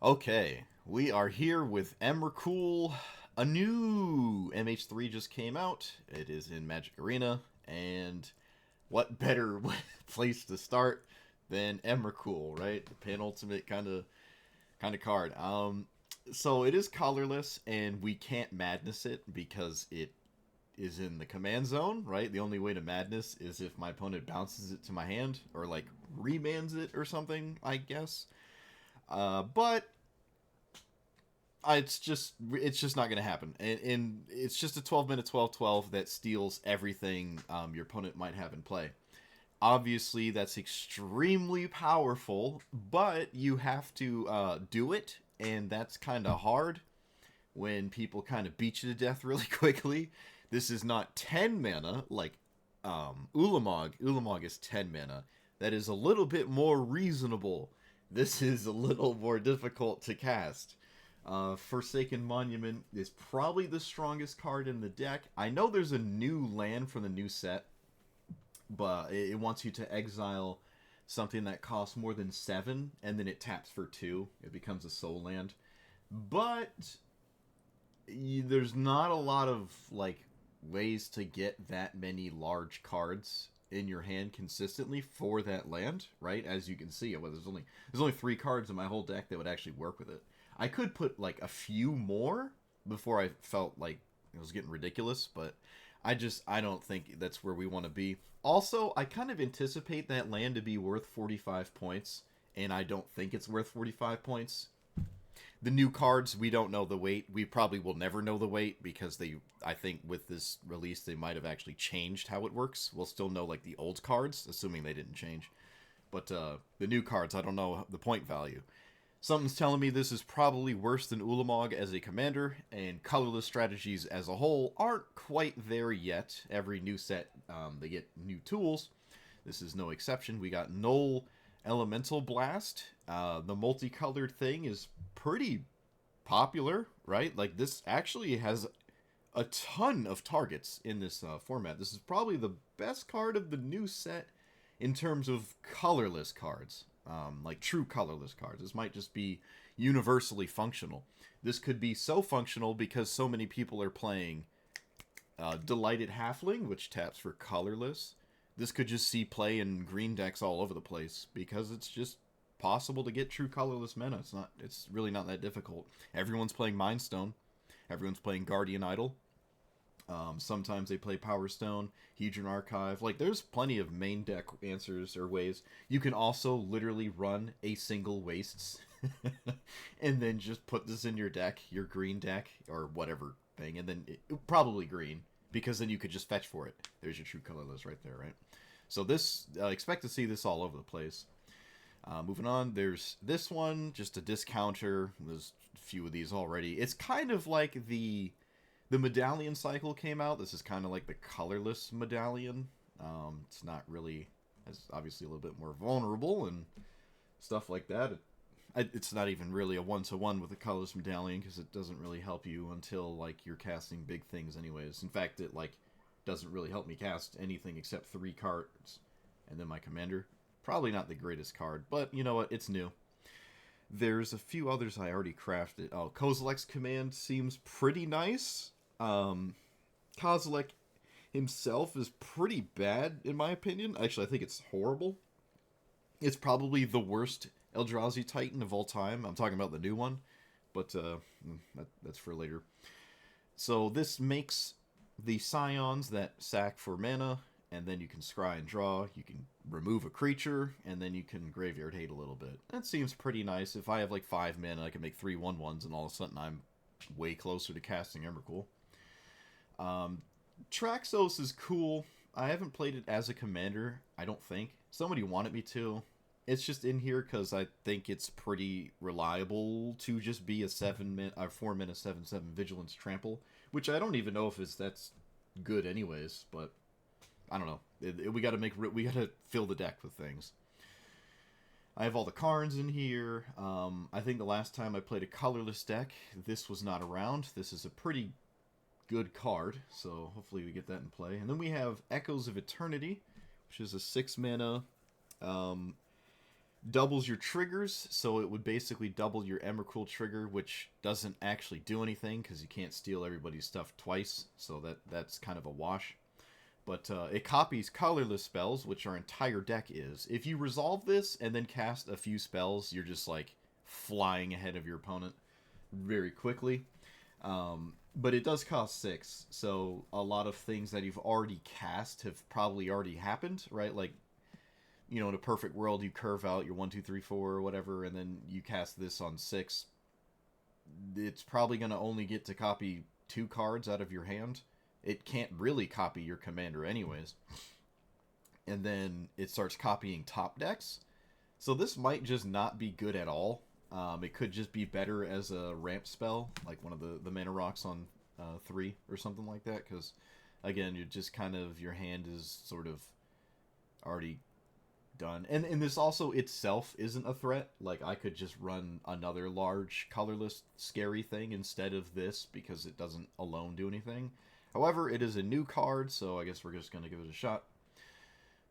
Okay, we are here with Emrakul. Anew MH3 just came out. It is in Magic Arena, and what better place to start than Emrakul, right? The penultimate kind of card. So it is colorless, and we can't madness it because it is in the command zone, right? The only way to madness is if my opponent bounces it to my hand or like remands it or something, I guess. But it's just not going to happen, and it's just a 12-minute 12-12 that steals everything your opponent might have in play. Obviously, that's extremely powerful, but you have to do it, and that's kind of hard when people kind of beat you to death really quickly. This is not 10 mana like Ulamog. Ulamog is 10 mana. That is a little bit more reasonable. This is a little more difficult to cast. Forsaken Monument is probably the strongest card in the deck. I know there's a new land from the new set, but it wants you to exile something that costs more than 7, and then it taps for 2. It becomes a soul land. But there's not a lot of like ways to get that many large cards in your hand consistently for that land, right? As you can see, well, there's only 3 cards in my whole deck that would actually work with it. I could put like a few more before I felt like it was getting ridiculous, but I don't think that's where we want to be. Also, I kind of anticipate that land to be worth 45 points, and I don't think it's worth 45 points. The new cards, we don't know the weight. We probably will never know the weight because I think with this release, they might have actually changed how it works. We'll still know like the old cards, assuming they didn't change. But the new cards, I don't know the point value. Something's telling me this is probably worse than Ulamog as a commander, and colorless strategies as a whole aren't quite there yet. Every new set, they get new tools. This is no exception. We got Null Elemental Blast. The multicolored thing is pretty popular, right? Like, this actually has a ton of targets in this format. This is probably the best card of the new set in terms of colorless cards. Like true colorless cards. This might just be universally functional. This could be so functional because so many people are playing Delighted Halfling, which taps for colorless. This could just see play in green decks all over the place because it's just possible to get true colorless mana. It's really not that difficult. Everyone's playing Mind Stone. Everyone's playing Guardian Idol. Sometimes they play Power Stone, Hedron Archive. Like, there's plenty of main deck answers or ways. You can also literally run a single Wastes and then just put this in your deck, your green deck, or whatever thing, and then probably green, because then you could just fetch for it. There's your true colorless right there, right? So this, expect to see this all over the place. Moving on, there's this one, just a discounter. There's a few of these already. It's kind of like the medallion cycle came out. This is kind of like the colorless medallion. It's not really, it's obviously a little bit more vulnerable and stuff like that. It's not even really a one-to-one with the colorless medallion because it doesn't really help you until like you're casting big things anyways. In fact, it like doesn't really help me cast anything except 3 cards and then my commander. Probably not the greatest card, but you know what? It's new. There's a few others I already crafted. Oh, Kozilek's command seems pretty nice. Kozilek himself is pretty bad, in my opinion. Actually, I think it's horrible. It's probably the worst Eldrazi Titan of all time. I'm talking about the new one, but that's for later. So this makes the Scions that sack for mana, and then you can scry and draw. You can remove a creature, and then you can graveyard hate a little bit. That seems pretty nice. If I have like 5 mana, I can make 3 1/1s, and all of a sudden I'm way closer to casting Emrakul. Traxos is cool. I haven't played it as a commander, I don't think. Somebody wanted me to. It's just in here because I think it's pretty reliable to just be a 4-mana 7/7 Vigilance Trample, which I don't even know if that's good anyways, but I don't know. We gotta fill the deck with things. I have all the Karns in here. I think the last time I played a colorless deck, this was not around. This is a pretty good card, so hopefully we get that in play. And then we have Echoes of Eternity, which is a 6 mana Doubles your triggers, so it would basically double your Emrakul trigger, which doesn't actually do anything because you can't steal everybody's stuff twice, so that's kind of a wash. But it copies colorless spells, which our entire deck is. If you resolve this and then cast a few spells, you're just like flying ahead of your opponent very quickly. But it does cost 6, so a lot of things that you've already cast have probably already happened, right? Like, you know, in a perfect world, you curve out your 1, 2, 3, 4, or whatever, and then you cast this on 6. It's probably going to only get to copy 2 cards out of your hand. It can't really copy your commander anyways. And then it starts copying top decks. So this might just not be good at all. It could just be better as a ramp spell, like one of the mana rocks on 3 or something like that. Because, again, you're just kind of, your hand is sort of already done. And this also itself isn't a threat. Like, I could just run another large, colorless, scary thing instead of this because it doesn't alone do anything. However, it is a new card, so I guess we're just going to give it a shot.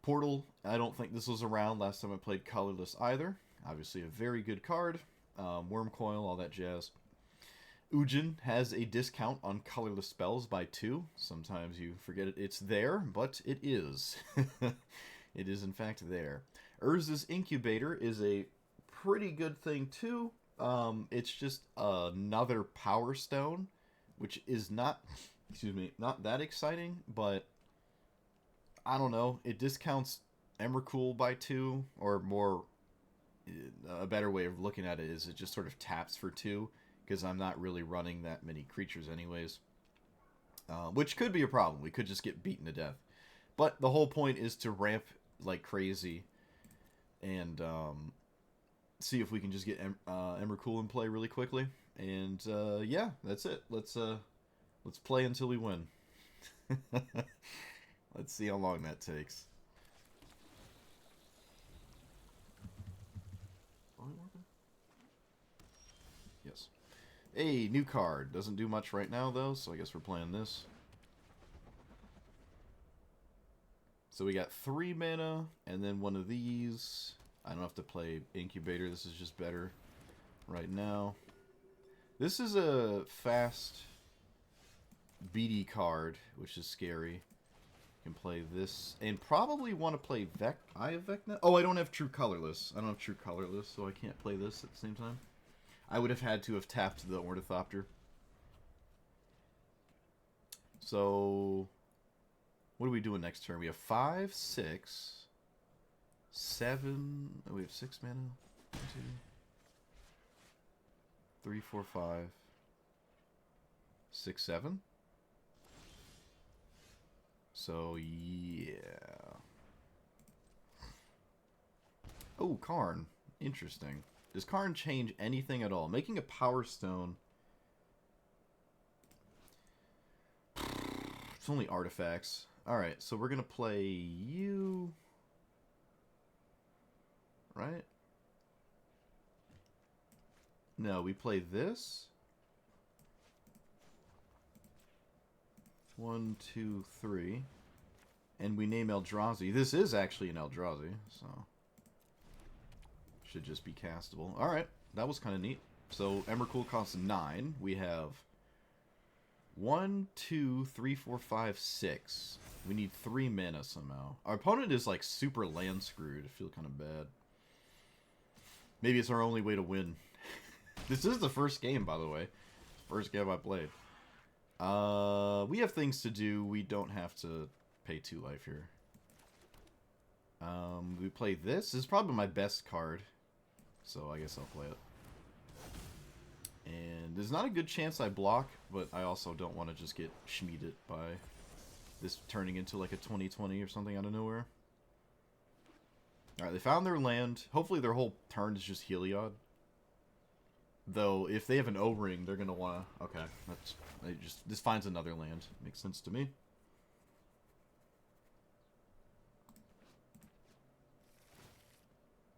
Portal, I don't think this was around last time I played colorless either. Obviously a very good card. Worm Coil, all that jazz. Ujin has a discount on colorless spells by 2. Sometimes you forget it's there, but it is. It is in fact there. Urza's Incubator is a pretty good thing too. It's just another Power Stone, which is not, not that exciting, but I don't know. It discounts Emrakul by 2, or more. A better way of looking at it is it just sort of taps for 2, because I'm not really running that many creatures anyways. Which could be a problem. We could just get beaten to death. But the whole point is to ramp like crazy and see if we can just get Emrakul in play really quickly. And yeah, that's it. Let's play until we win. Let's see how long that takes. Yes. Hey, new card. Doesn't do much right now, though, so I guess we're playing this. So we got 3 mana, and then one of these. I don't have to play Incubator. This is just better right now. This is a fast BD card, which is scary. Can play this, and probably want to play Eye of Vecna. Oh, I don't have True Colorless. I don't have True Colorless, so I can't play this at the same time. I would have had to have tapped the Ornithopter. So, what are we doing next turn? We have 5, 6, 7. Oh, we have 6 mana. 1, 2, 3, 4, 5, 6, 7. So, yeah. Oh, Karn. Interesting. Does Karn change anything at all? Making a Power Stone. It's only artifacts. Alright, so we're going to play you. Right? No, we play this. 1, 2, 3. And we name Eldrazi. This is actually an Eldrazi, so should just be castable. Alright, that was kind of neat. So Emrakul costs 9. We have 1, 2, 3, 4, 5, 6. We need 3 mana somehow. Our opponent is like super land screwed. I feel kind of bad. Maybe it's our only way to win. This is the first game, by the way. First game I played. We have things to do. We don't have to pay 2 life here. We play this. This is probably my best card, so I guess I'll play it. And there's not a good chance I block, but I also don't want to just get schmeeded by this turning into like a 2020 or something out of nowhere. Alright, they found their land. Hopefully their whole turn is just Heliod. Though, if they have an O-ring, they're going to want to... Okay, this finds another land. Makes sense to me.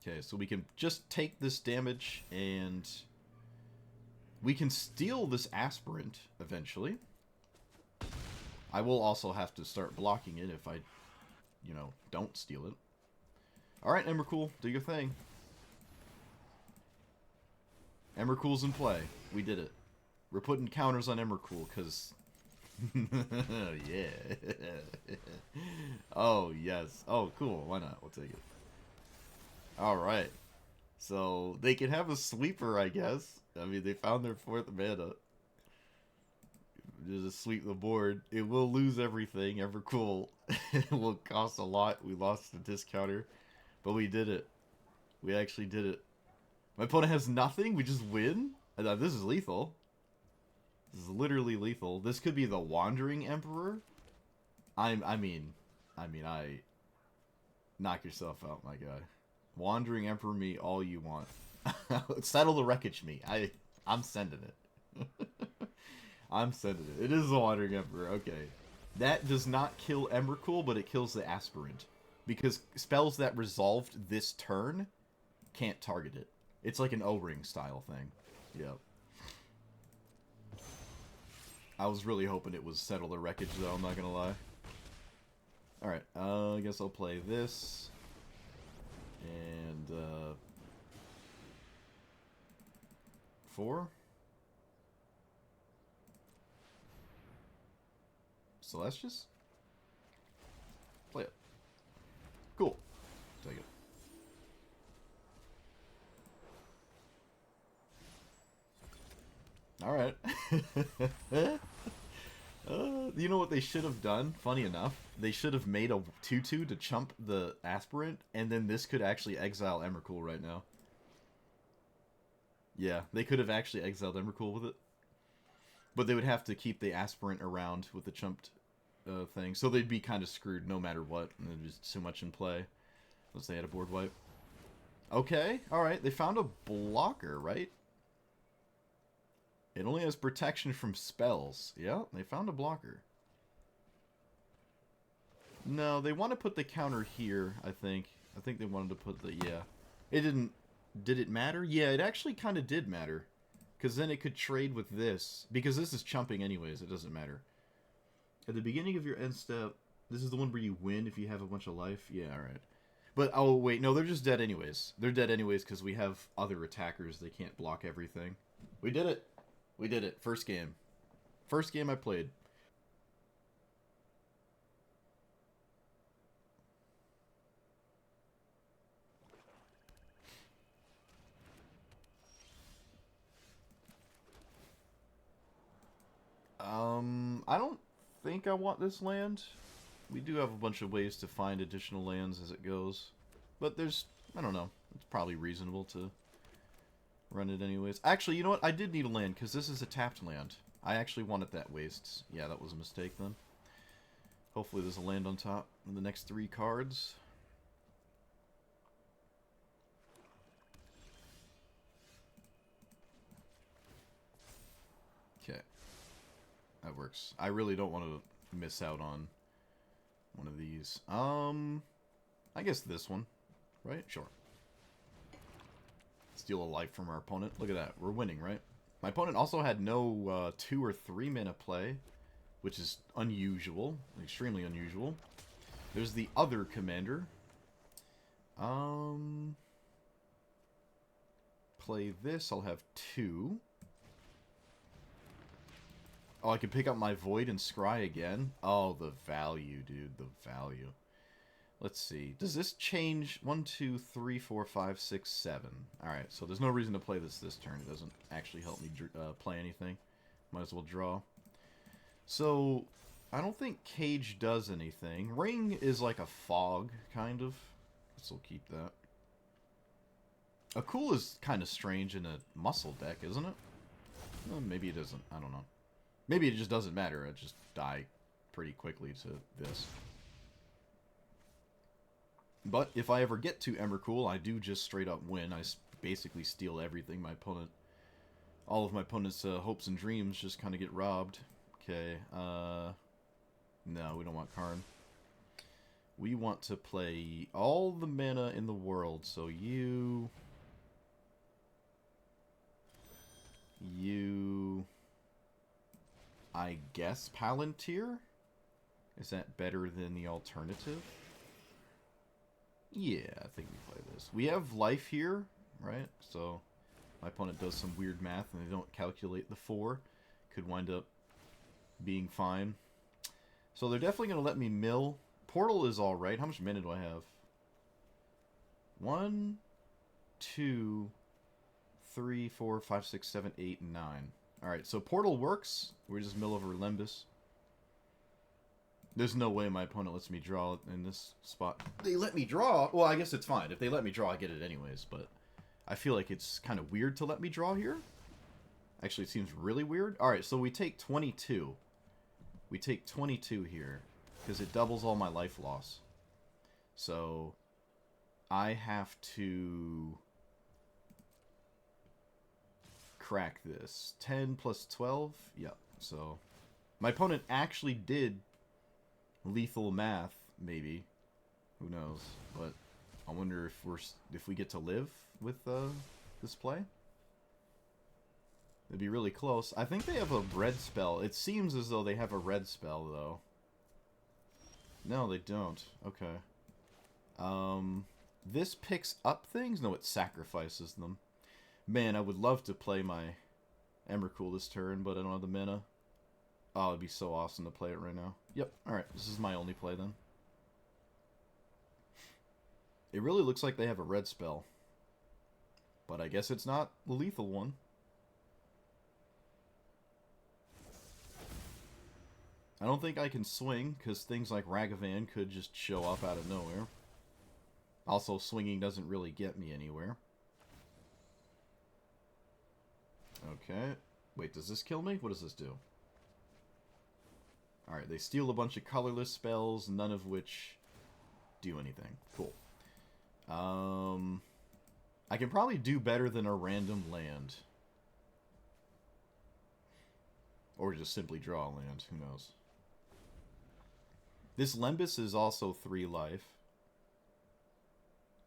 Okay, so we can just take this damage, and we can steal this Aspirant eventually. I will also have to start blocking it if I, don't steal it. Alright, Emrakul, do your thing. Emrakul's in play. We did it. We're putting counters on Emrakul, because... yeah. Oh, yes. Oh, cool. Why not? We'll take it. Alright. So, they can have a sweeper, I guess. I mean, they found their 4th mana. Just sweep the board. It will lose everything. Emrakul. It will cost a lot. We lost the discounter. But we did it. We actually did it. My opponent has nothing. We just win. This is lethal. This is literally lethal. This could be the Wandering Emperor. I mean, knock yourself out, my guy. Wandering Emperor me all you want. Settle the wreckage me. I'm sending it. I'm sending it. It is the Wandering Emperor. Okay. That does not kill Emrakul, but it kills the Aspirant. Because spells that resolved this turn can't target it. It's like an O-ring style thing. Yep. I was really hoping it was Settle the Wreckage, though, I'm not gonna lie. Alright, I guess I'll play this. And, 4? Celestius? Play it. Cool. Take it. Alright. You know what they should have done? Funny enough, they should have made a 2/2 to chump the Aspirant, and then this could actually exile Emrakul right now. Yeah, they could have actually exiled Emrakul with it. But they would have to keep the Aspirant around with the chumped thing. So they'd be kind of screwed no matter what. And there's just too much in play. Unless they had a board wipe. Okay, alright. They found a blocker, right? It only has protection from spells. Yeah, they found a blocker. No, they want to put the counter here, I think. I think they wanted to put the... Yeah. It didn't... Did it matter? Yeah, it actually kind of did matter. Because then it could trade with this. Because this is chumping anyways, it doesn't matter. At the beginning of your end step, this is the one where you win if you have a bunch of life? Yeah, alright. But, oh wait, no, they're just dead anyways. They're dead anyways because we have other attackers. They can't block everything. We did it. We did it. First game. First game I played. I don't think I want this land. We do have a bunch of ways to find additional lands as it goes. But there's, I don't know, it's probably reasonable to run it anyways. Actually, you know what? I did need a land, because this is a tapped land. I actually wanted that wastes. Yeah, that was a mistake then. Hopefully there's a land on top in the next 3 cards. Okay. That works. I really don't want to miss out on one of these. I guess this one, right? Sure. Steal a life from our opponent. Look at that. We're winning, right? My opponent also had no 2 or 3 mana play, which is unusual. Extremely unusual. There's the other commander. Play this. I'll have 2. Oh, I can pick up my Void and Scry again? Oh, the value, dude. The value. Let's see. Does this change? 1, 2, 3, 4, 5, 6, 7. Alright, so there's no reason to play this turn. It doesn't actually help me play anything. Might as well draw. So, I don't think Cage does anything. Ring is like a fog, kind of. Guess we'll keep that. A Cool is kind of strange in a muscle deck, isn't it? Well, maybe it isn't. I don't know. Maybe it just doesn't matter. I just die pretty quickly to this. But if I ever get to Emrakul, I do just straight up win. I basically steal everything. My opponent, all of my opponent's hopes and dreams just kind of get robbed. Okay, no, we don't want Karn. We want to play all the mana in the world. So you, I guess Palantir? Is that better than the alternative? Yeah, I think we play this. We have life here, right? So my opponent does some weird math and they don't calculate the 4. Could wind up being fine. So they're definitely going to let me mill. Portal is alright. How much mana do I have? 1, 2, 3, 4, 5, 6, 7, 8, 9. Alright, so Portal works. We just mill over Lembus. There's no way my opponent lets me draw in this spot. They let me draw? Well, I guess it's fine. If they let me draw, I get it anyways, but I feel like it's kind of weird to let me draw here. Actually, it seems really weird. Alright, so we take 22. We take 22 here, because it doubles all my life loss. So, I have to crack this. 10 plus 12? Yep, so my opponent actually did lethal math, maybe. Who knows? But I wonder if we get to live with this play. It'd be really close. I think they have a red spell. It seems as though they have a red spell, though. No, they don't. Okay. This picks up things? No, it sacrifices them. Man, I would love to play my Emrakul this turn, but I don't have the mana. Oh, it'd be so awesome to play it right now. Yep, alright. This is my only play, then. It really looks like they have a red spell. But I guess it's not the lethal one. I don't think I can swing, because things like Ragavan could just show up out of nowhere. Also, swinging doesn't really get me anywhere. Okay. Wait, does this kill me? What does this do? Alright, they steal a bunch of colorless spells, none of which do anything. Cool. I can probably do better than a random land. Or just simply draw a land, who knows. This Lembus is also 3 life.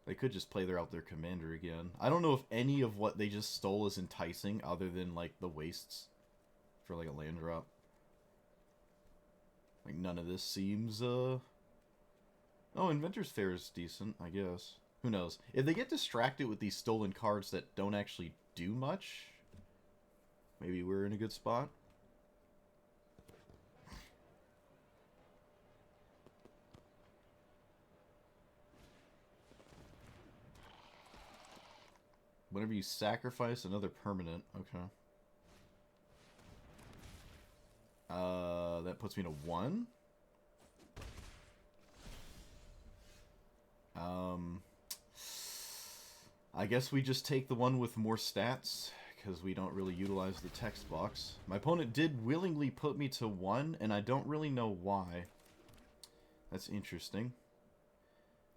They could just play out their commander again. I don't know if any of what they just stole is enticing, other than, like, the wastes for, like, a land drop. Like, none of this seems, Oh, Inventor's Fair is decent, I guess. Who knows? If they get distracted with these stolen cards that don't actually do much, maybe we're in a good spot. Whenever you sacrifice another permanent, okay. That puts me to 1. I guess we just take the one with more stats, because we don't really utilize the text box. My opponent did willingly put me to 1, and I don't really know why. That's interesting.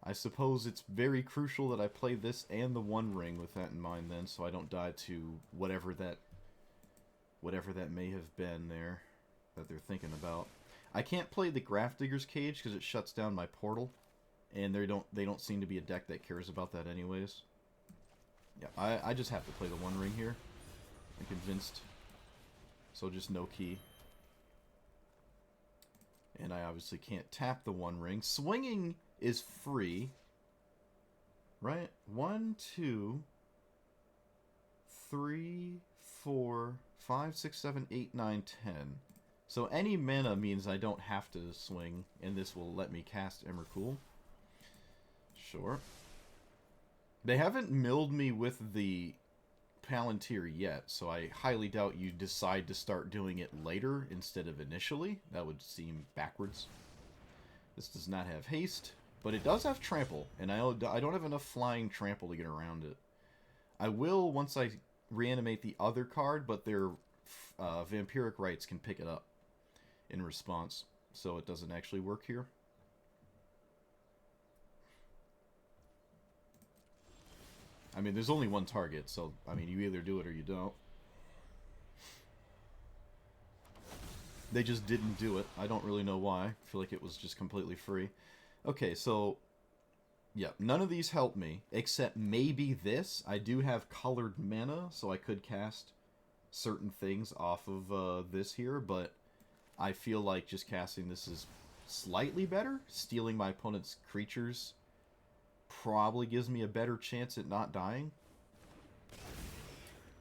I suppose it's very crucial that I play this and the One Ring with that in mind then, so I don't die to whatever that may have been there that they're thinking about. I can't play the Grafdigger's Cage because it shuts down my portal, and they don't seem to be a deck that cares about that anyways. Yeah, I just have to play the One Ring here. I'm convinced. So just no key. And I obviously can't tap the One Ring. Swinging is free. Right? 1, 2, 3, 4, 5, 6, 7, 8, 9, 10. So any mana means I don't have to swing, and this will let me cast Emrakul. Sure. They haven't milled me with the Palantir yet, so I highly doubt you decide to start doing it later instead of initially. That would seem backwards. This does not have haste, but it does have trample, and I don't have enough flying trample to get around it. I will once I reanimate the other card, but their Vampiric Rites can pick it up in response, so it doesn't actually work here. I mean, there's only one target, so, I mean, you either do it or you don't. They just didn't do it. I don't really know why. I feel like it was just completely free. Okay, so, yeah, none of these help me, except maybe this. I do have colored mana, so I could cast certain things off of this here, but I feel like just casting this is slightly better. Stealing my opponent's creatures probably gives me a better chance at not dying.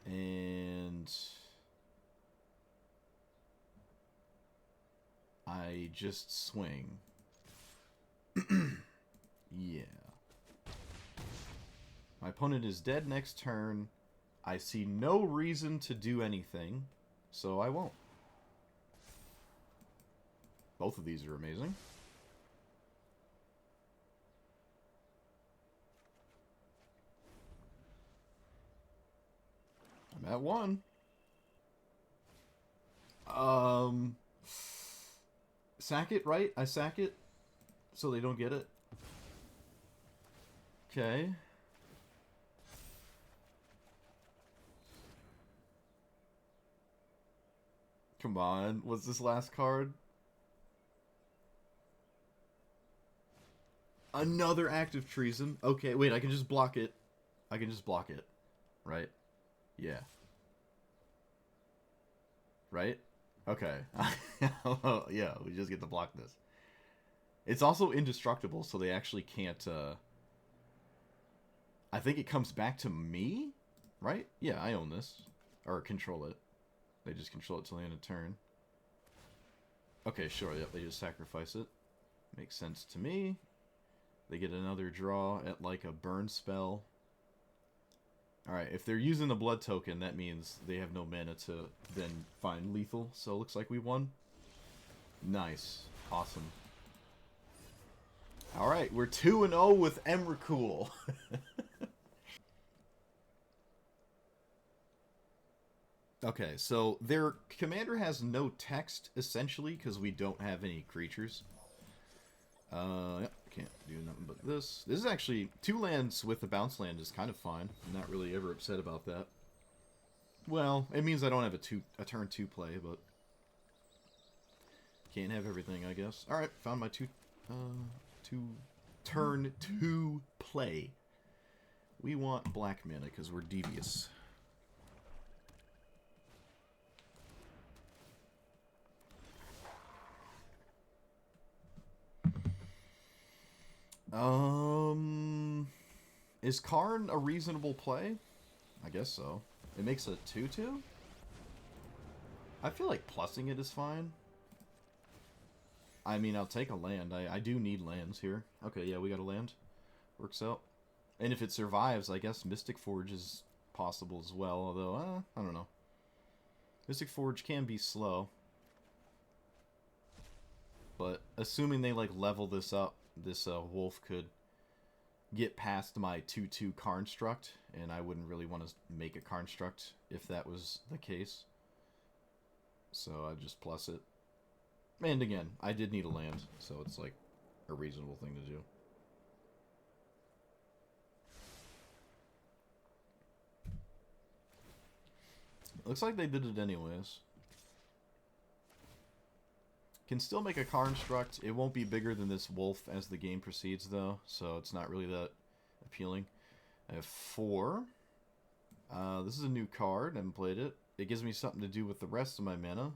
And I just swing. Yeah. My opponent is dead next turn. I see no reason to do anything, so I won't. Both of these are amazing. I'm at 1. Sack it, right? I sack it so they don't get it. Okay. Come on. What's this last card? Another act of treason. Okay, wait, I can just block it. I can just block it. Right? Yeah. Right? Okay. Yeah, we just get to block this. It's also indestructible, so they actually can't, I think it comes back to me? Right? Yeah, I own this. Or control it. They just control it till the end of turn. Okay, sure, yep, they just sacrifice it. Makes sense to me. They get another draw at, like, a burn spell. Alright, if they're using the blood token, that means they have no mana to then find lethal, so it looks like we won. Nice. Awesome. Alright, we're 2-0 with Emrakul. Okay, so their commander has no text, essentially, because we don't have any creatures. Yep, can't do nothing but this. This is actually, 2 lands with the bounce land is kind of fine. I'm not really ever upset about that. Well, it means I don't have a turn 2 play, but can't have everything, I guess. Alright, found my turn 2 play. We want black mana, because we're devious. Is Karn a reasonable play? I guess so. It makes a 2/2? I feel like plussing it is fine. I mean, I'll take a land. I do need lands here. Okay, yeah, we got a land. Works out. And if it survives, I guess Mystic Forge is possible as well, although, I don't know. Mystic Forge can be slow. But assuming they, like, level this up, this wolf could get past my 2/2 Construct, and I wouldn't really want to make a Construct if that was the case. So I just plus it. And again, I did need a land, so it's like a reasonable thing to do. Looks like they did it anyways. Can still make a Construct. It won't be bigger than this wolf as the game proceeds, though, so it's not really that appealing. I have 4. This is a new card. I haven't played it. It gives me something to do with the rest of my mana,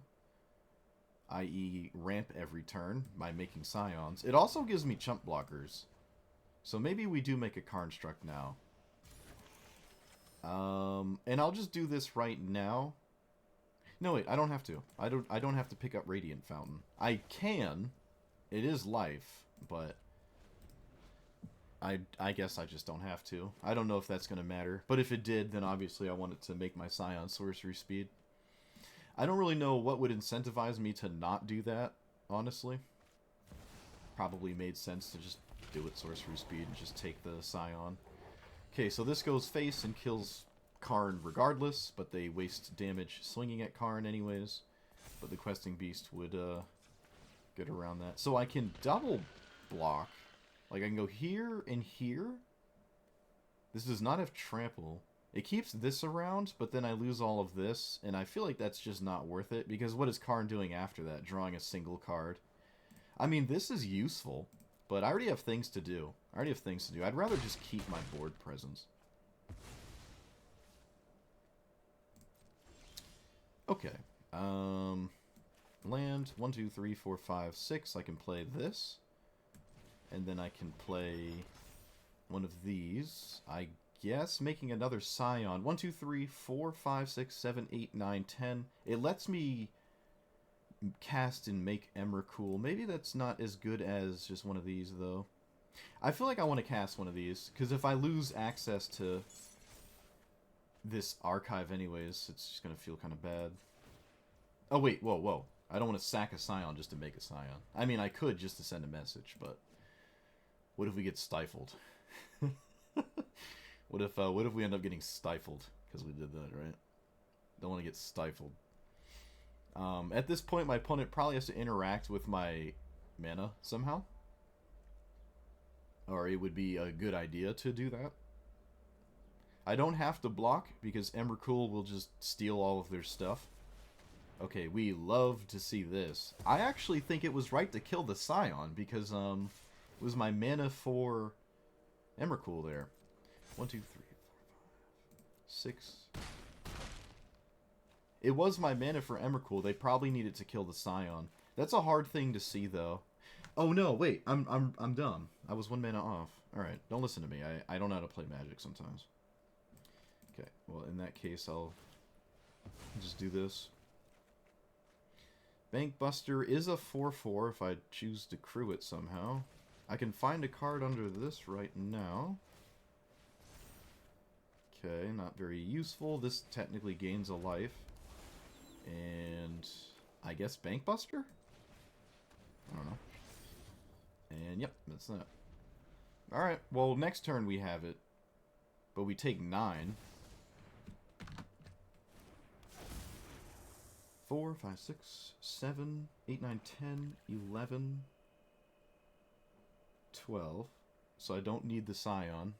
i.e. ramp every turn by making Scions. It also gives me chump blockers, so maybe we do make a Construct now. And I'll just do this right now. No, wait, I don't have to. I don't have to pick up Radiant Fountain. I can. It is life, but I guess I just don't have to. I don't know if that's going to matter. But if it did, then obviously I want it to make my Scion sorcery speed. I don't really know what would incentivize me to not do that, honestly. Probably made sense to just do it sorcery speed and just take the Scion. Okay, so this goes face and kills Karn regardless, but they waste damage swinging at Karn anyways. But the Questing Beast would get around that. So I can double block. Like, I can go here and here. This does not have trample. It keeps this around, but then I lose all of this, and I feel like that's just not worth it, because what is Karn doing after that? Drawing a single card. I mean, this is useful, but I already have things to do. I'd rather just keep my board presence. Okay. Land 1, 2, 3, 4, 5, 6. I can play this. And then I can play one of these. I guess making another Scion. 1, 2, 3, 4, 5, 6, 7, 8, 9, 10. It lets me cast and make Emrakul. Maybe that's not as good as just one of these, though. I feel like I want to cast one of these, because if I lose access to this archive anyways, it's just going to feel kind of bad. Oh, wait, whoa, whoa. I don't want to sack a Scion just to make a Scion. I mean, I could just to send a message, but what if we get stifled? What if we end up getting stifled because we did that, right? Don't want to get stifled. At this point, my opponent probably has to interact with my mana somehow. Or it would be a good idea to do that. I don't have to block because Emrakul will just steal all of their stuff. Okay, we love to see this. I actually think it was right to kill the Scion because it was my mana for Emrakul there. 1, 2, 3, 4, 5, 6. It was my mana for Emrakul. They probably needed to kill the Scion. That's a hard thing to see, though. Oh no, wait, I'm dumb. I was 1 mana off. Alright, don't listen to me. I don't know how to play Magic sometimes. Okay, well, in that case, I'll just do this. Bankbuster is a 4/4 if I choose to crew it somehow. I can find a card under this right now. Okay, not very useful. This technically gains a life. And I guess Bankbuster? I don't know. And yep, that's that. Alright, well, next turn we have it. But we take 9. 4, 5, 6, 7, 8, 9, 10, 11, 12. So I don't need the Scion.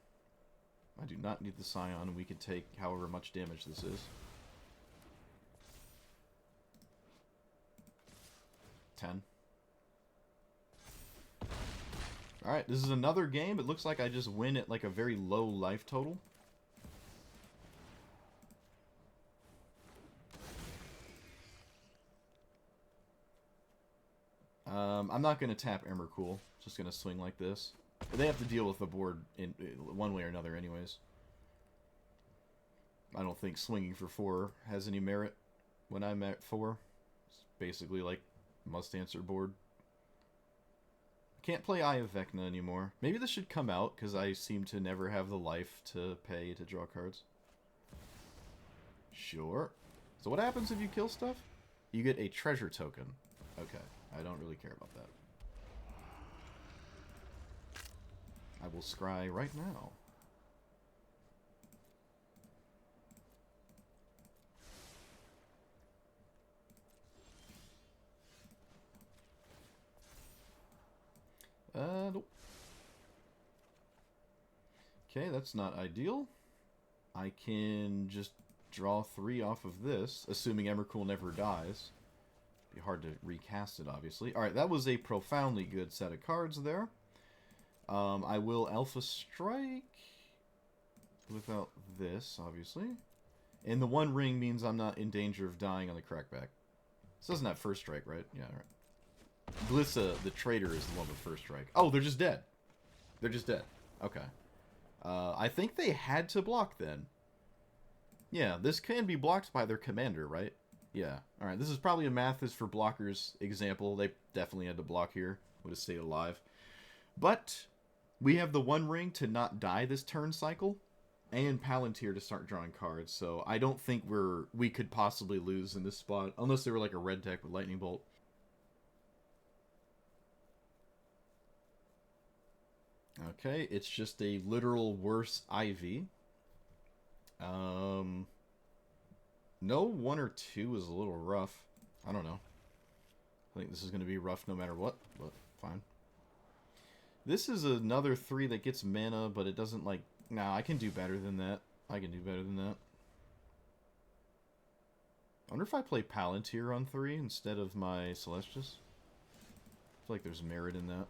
I do not need the Scion, and we can take however much damage this is. 10. Alright, this is another game. It looks like I just win at like a very low life total. I'm not going to tap Emrakul. Just going to swing like this. But they have to deal with the board in one way or another anyways. I don't think swinging for 4 has any merit when I'm at 4. It's basically like must answer board. Can't play Eye of Vecna anymore. Maybe this should come out because I seem to never have the life to pay to draw cards. Sure. So what happens if you kill stuff? You get a treasure token. Okay. I don't really care about that. I will scry right now. Nope. Okay, that's not ideal. I can just draw 3 off of this, assuming Emrakul never dies. Be hard to recast it, obviously. Alright, that was a profoundly good set of cards there. I will Alpha Strike without this, obviously. And the 1 ring means I'm not in danger of dying on the crackback. This doesn't have first strike, right? Yeah, right. Glissa, the traitor, is the one with first strike. Oh, they're just dead. They're just dead. Okay. I think they had to block then. Yeah, this can be blocked by their commander, right? Yeah. Alright, this is probably a math is for blockers example. They definitely had to block here. Would have stayed alive. But we have the 1 ring to not die this turn cycle. And Palantir to start drawing cards. So I don't think we could possibly lose in this spot. Unless they were like a red deck with Lightning Bolt. Okay, it's just a literal worse Ivy. No 1 or 2 is a little rough. I don't know. I think this is going to be rough no matter what, but fine. This is another 3 that gets mana, but it doesn't like... Nah, I can do better than that. I can do better than that. I wonder if I play Palantir on 3 instead of my Celestius. I feel like there's merit in that.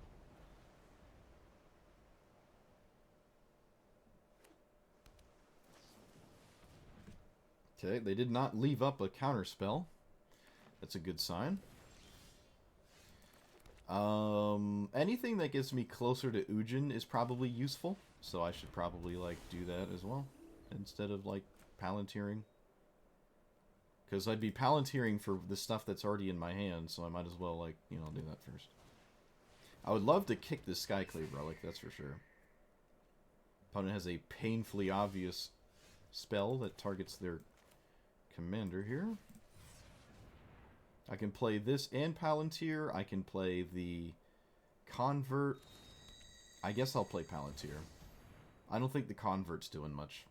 Okay, they did not leave up a counter spell. That's a good sign. Anything that gets me closer to Ujin is probably useful, so I should probably, like, do that as well, instead of, like, Palantiring. Because I'd be Palantiring for the stuff that's already in my hand, so I might as well, like, you know, do that first. I would love to kick this Skyclave Relic, that's for sure. Opponent has a painfully obvious spell that targets their commander here. I can play this and Palantir. I can play the Convert. I guess I'll play Palantir. I don't think the Convert's doing much.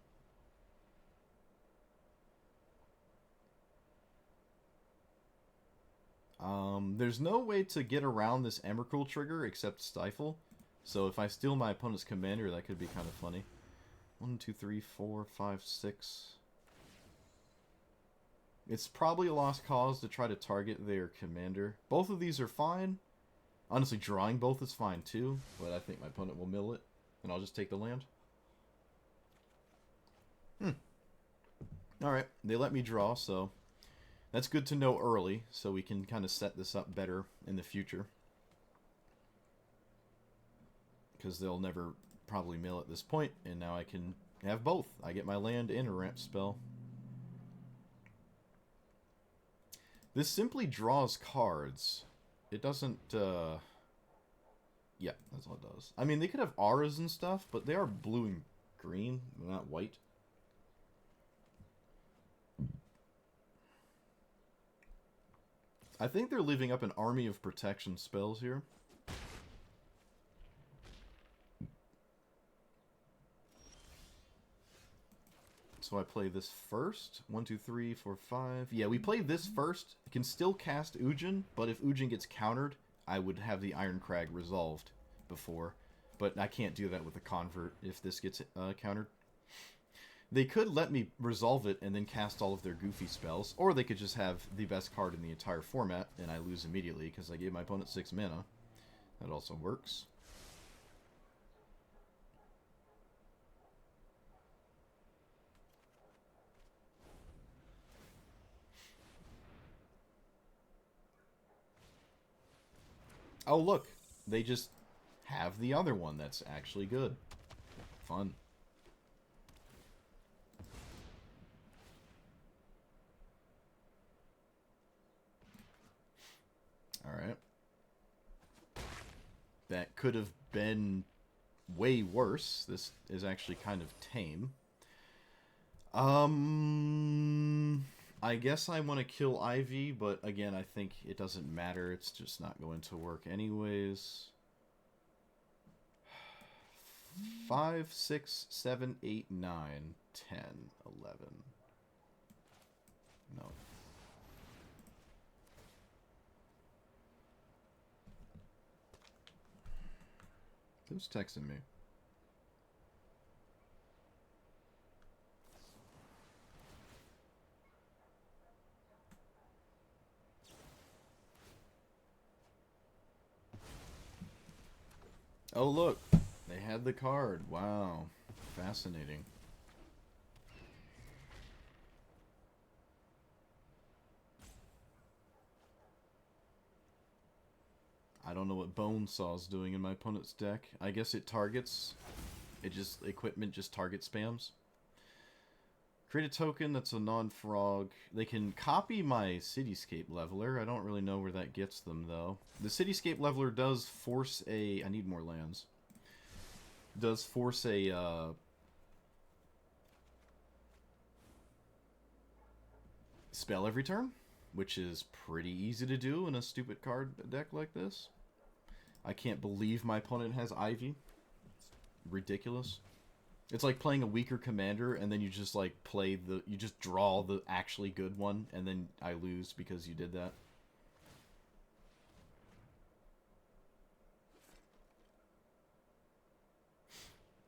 There's no way to get around this Emrakul trigger except Stifle. So if I steal my opponent's commander, that could be kind of funny. 1, 2, 3, 4, 5, 6. It's probably a lost cause to try to target their commander. Both of these are fine. Honestly, drawing both is fine too, but I think my opponent will mill it, and I'll just take the land. Alright, they let me draw, so that's good to know early, so we can kind of set this up better in the future. Because they'll never probably mill at this point, and now I can have both. I get my land and a ramp spell. This simply draws cards. It doesn't, yeah, that's all it does. I mean, they could have auras and stuff, but they are blue and green, not white. I think they're leaving up an army of protection spells here. So I play this first. 1, 2, 3, 4, 5. Yeah, we play this first. I can still cast Ujin, but if Ujin gets countered, I would have the Iron Crag resolved before. But I can't do that with the Convert if this gets countered. They could let me resolve it and then cast all of their goofy spells, or they could just have the best card in the entire format, and I lose immediately because I gave my opponent 6 mana. That also works. Oh, look. They just have the other one that's actually good. Fun. Alright. That could have been way worse. This is actually kind of tame. I guess I want to kill Ivy, but again, I think it doesn't matter. It's just not going to work anyways. 5, 6, 7, 8, 9, 10, 11. No. Who's texting me? Oh, look. They had the card. Wow. Fascinating. I don't know what Bonesaw's doing in my opponent's deck. I guess it targets. Equipment just target spams. Create a token that's a non-frog. They can copy my Cityscape Leveler. I don't really know where that gets them, though. The Cityscape Leveler does force a... I need more lands. Does force a... spell every turn, which is pretty easy to do in a stupid card deck like this. I can't believe my opponent has Ivy. It's ridiculous. It's like playing a weaker commander, and then you just, like, play the... You just draw the actually good one, and then I lose because you did that.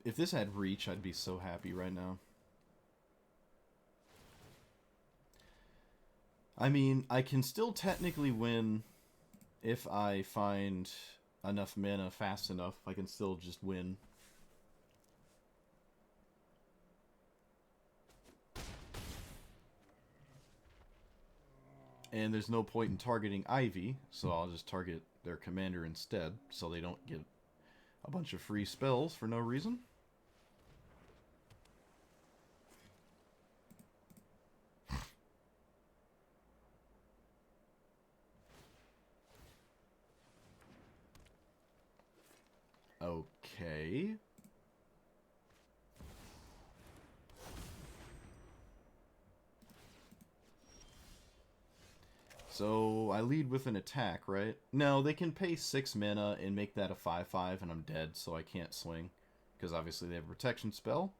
If this had reach, I'd be so happy right now. I mean, I can still technically win if I find enough mana fast enough. I can still just win. And there's no point in targeting Ivy, so I'll just target their commander instead, so they don't get a bunch of free spells for no reason. Okay. So I lead with an attack, right? No, they can pay 6 mana and make that a 5/5, and I'm dead, so I can't swing. Because obviously they have a protection spell,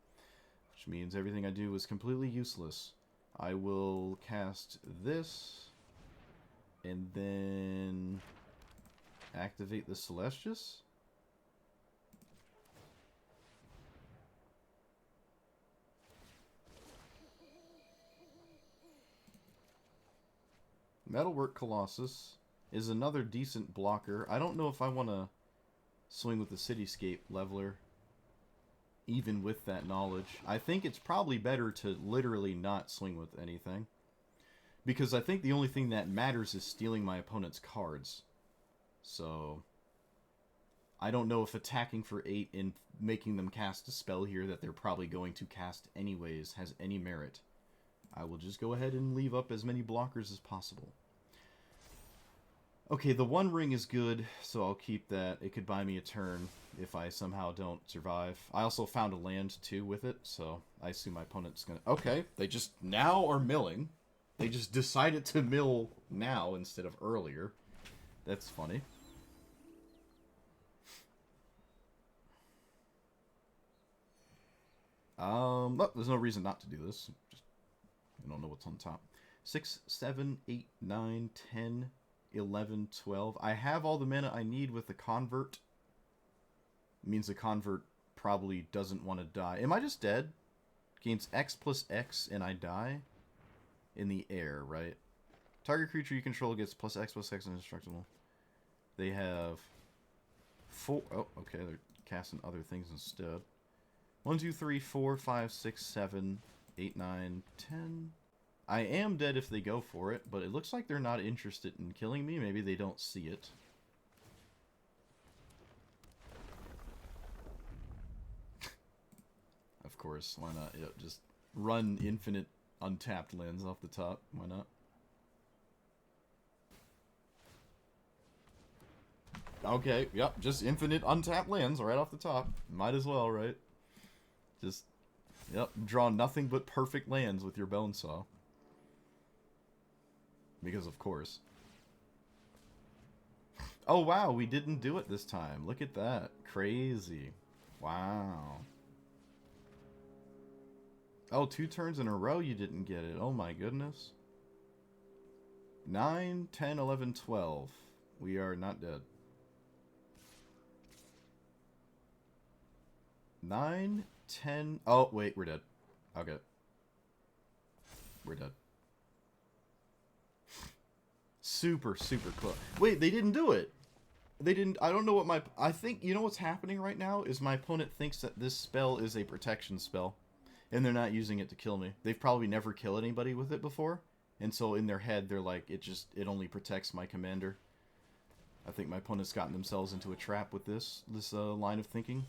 which means everything I do is completely useless. I will cast this, and then activate the Celestius. Metalwork Colossus is another decent blocker. I don't know if I want to swing with the Cityscape Leveler, even with that knowledge. I think it's probably better to literally not swing with anything. Because I think the only thing that matters is stealing my opponent's cards. So I don't know if attacking for 8 and making them cast a spell here that they're probably going to cast anyways has any merit. I will just go ahead and leave up as many blockers as possible. Okay, the One Ring is good, so I'll keep that. It could buy me a turn if I somehow don't survive. I also found a land, too, with it, so I assume my opponent's gonna... Okay, they just now are milling. They just decided to mill now instead of earlier. That's funny. Look, there's no reason not to do this. Just, I don't know what's on top. 6, 7, 8, 9, 10, 11, 12. I have all the mana I need with the Convert. It means the Convert probably doesn't want to die. Am I just dead? Gains X plus X and I die? In the air, right? Target creature you control gets plus X and indestructible. They have 4... Oh, okay, they're casting other things instead. 1, 2, 3, 4, 5, 6, 7, 8, 9, 10... I am dead if they go for it, but it looks like they're not interested in killing me. Maybe they don't see it. Of course, why not? Yeah, just run infinite untapped lands off the top. Why not? Okay, yep, just infinite untapped lands right off the top. Might as well, right? Just, yep, draw nothing but perfect lands with your Bonesaw. Because of course. Oh wow, we didn't do it this time. Look at that. Crazy. Wow. Oh, 2 turns in a row you didn't get it. Oh my goodness. 9, 10, 11, 12. We are not dead. 9, 10... Oh, wait, we're dead. Okay. We're dead. Super, super close. Wait, they didn't do it. They didn't... I don't know what my... I think... You know what's happening right now? Is my opponent thinks that this spell is a protection spell. And they're not using it to kill me. They've probably never killed anybody with it before. And so in their head, they're like, it only protects my commander. I think my opponent's gotten themselves into a trap with this line of thinking.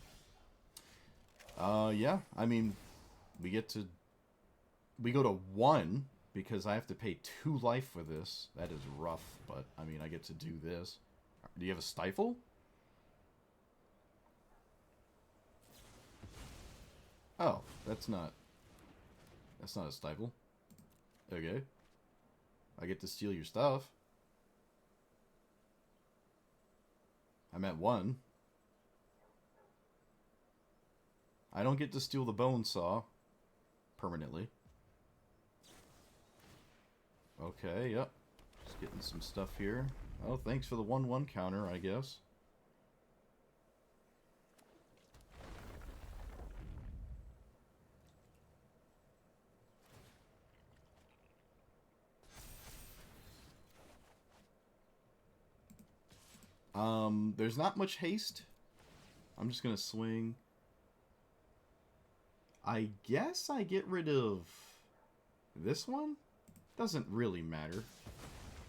Yeah. I mean, we go to 1... Because I have to pay 2 life for this. That is rough, but, I mean, I get to do this. Do you have a Stifle? Oh, that's not a Stifle. Okay. I get to steal your stuff. I'm at 1. I don't get to steal the Bonesaw. Permanently. Okay, yep. Just getting some stuff here. Oh, thanks for the 1/1 counter, I guess. There's not much haste. I'm just gonna swing. I guess I get rid of this one? Doesn't really matter.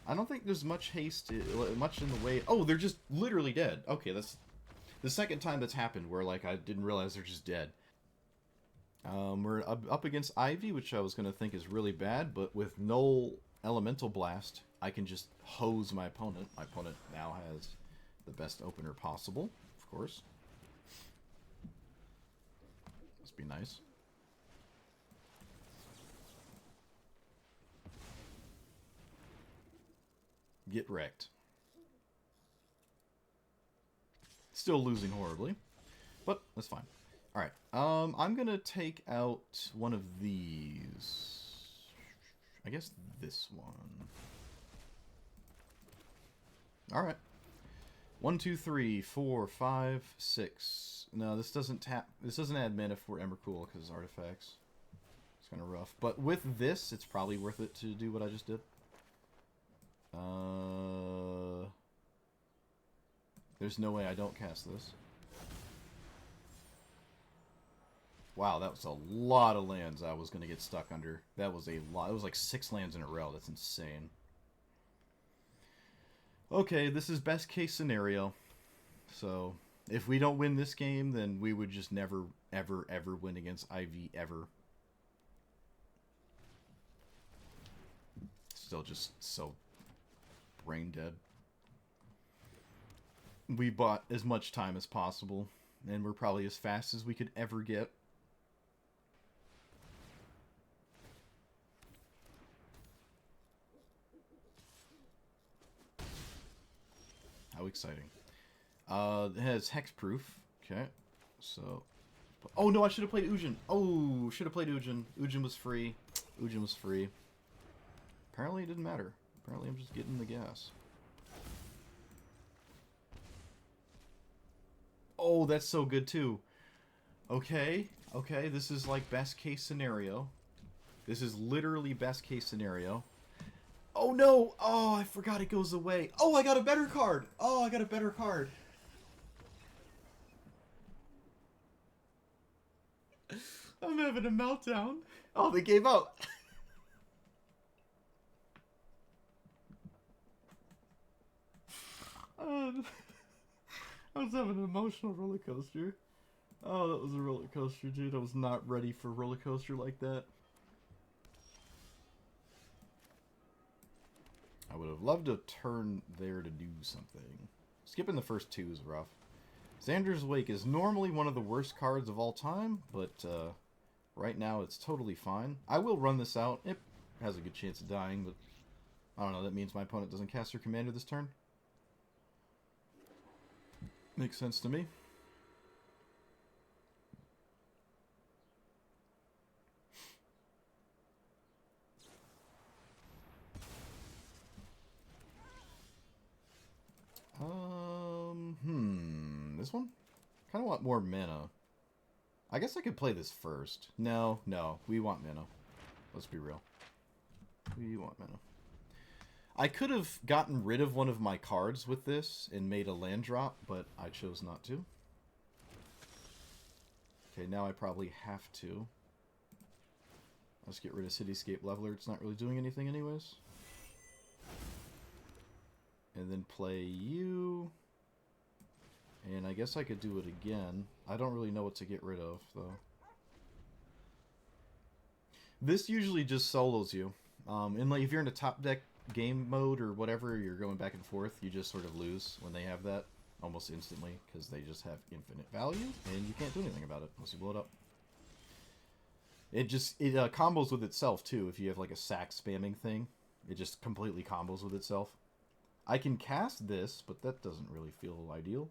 I don't think there's much haste, much in the way... Oh, they're just literally dead. Okay, that's the second time that's happened where, like, I didn't realize they're just dead. We're up against Ivy, which I was going to think is really bad, but with Null Elemental Blast, I can just hose my opponent. My opponent now has the best opener possible, of course. Must be nice. Get wrecked. Still losing horribly, but that's fine. Alright, I'm gonna take out one of these. I guess this one. Alright. 1, 2, 3, 4, 5, 6. No, this doesn't tap. This doesn't add mana for Emrakul because artifacts. It's kind of rough. But with this, it's probably worth it to do what I just did. There's no way I don't cast this. Wow, that was a lot of lands I was going to get stuck under. That was a lot. It was like 6 lands in a row. That's insane. Okay, this is best case scenario. So, if we don't win this game, then we would just never, ever, ever win against IV ever. Still just so brain dead. We bought as much time as possible, and we're probably as fast as we could ever get. How exciting. It has hexproof. Okay. So. Oh no, I should have played Ujin. Oh, should have played Ujin. Ujin was free. Ujin was free. Apparently it didn't matter. Apparently I'm just getting the gas. Oh, that's so good too. Okay. Okay, this is like best case scenario. This is literally best case scenario. Oh no! Oh, I forgot it goes away. Oh, I got a better card! Oh, I got a better card. I'm having a meltdown. Oh, they gave up. I was having an emotional roller coaster. Oh, that was a roller coaster, dude. I was not ready for a roller coaster like that. I would have loved a turn there to do something. Skipping the first 2 is rough. Xander's Wake is normally one of the worst cards of all time, but right now it's totally fine. I will run this out. It has a good chance of dying, but I don't know. That means my opponent doesn't cast her commander this turn. Makes sense to me. This one? Kind of want more mana. I guess I could play this first. No, we want mana. Let's be real. We want mana. I could have gotten rid of one of my cards with this and made a land drop, but I chose not to. Okay, now I probably have to. Let's get rid of Cityscape Leveler. It's not really doing anything anyways. And then play you. And I guess I could do it again. I don't really know what to get rid of, though. This usually just solos you. And like if you're in a top deck game mode or whatever, you're going back and forth, you just sort of lose when they have that almost instantly because they just have infinite value and you can't do anything about it unless you blow it up. It combos with itself too. If you have like a sack spamming thing, it just completely combos with itself. I can cast this, but that doesn't really feel ideal.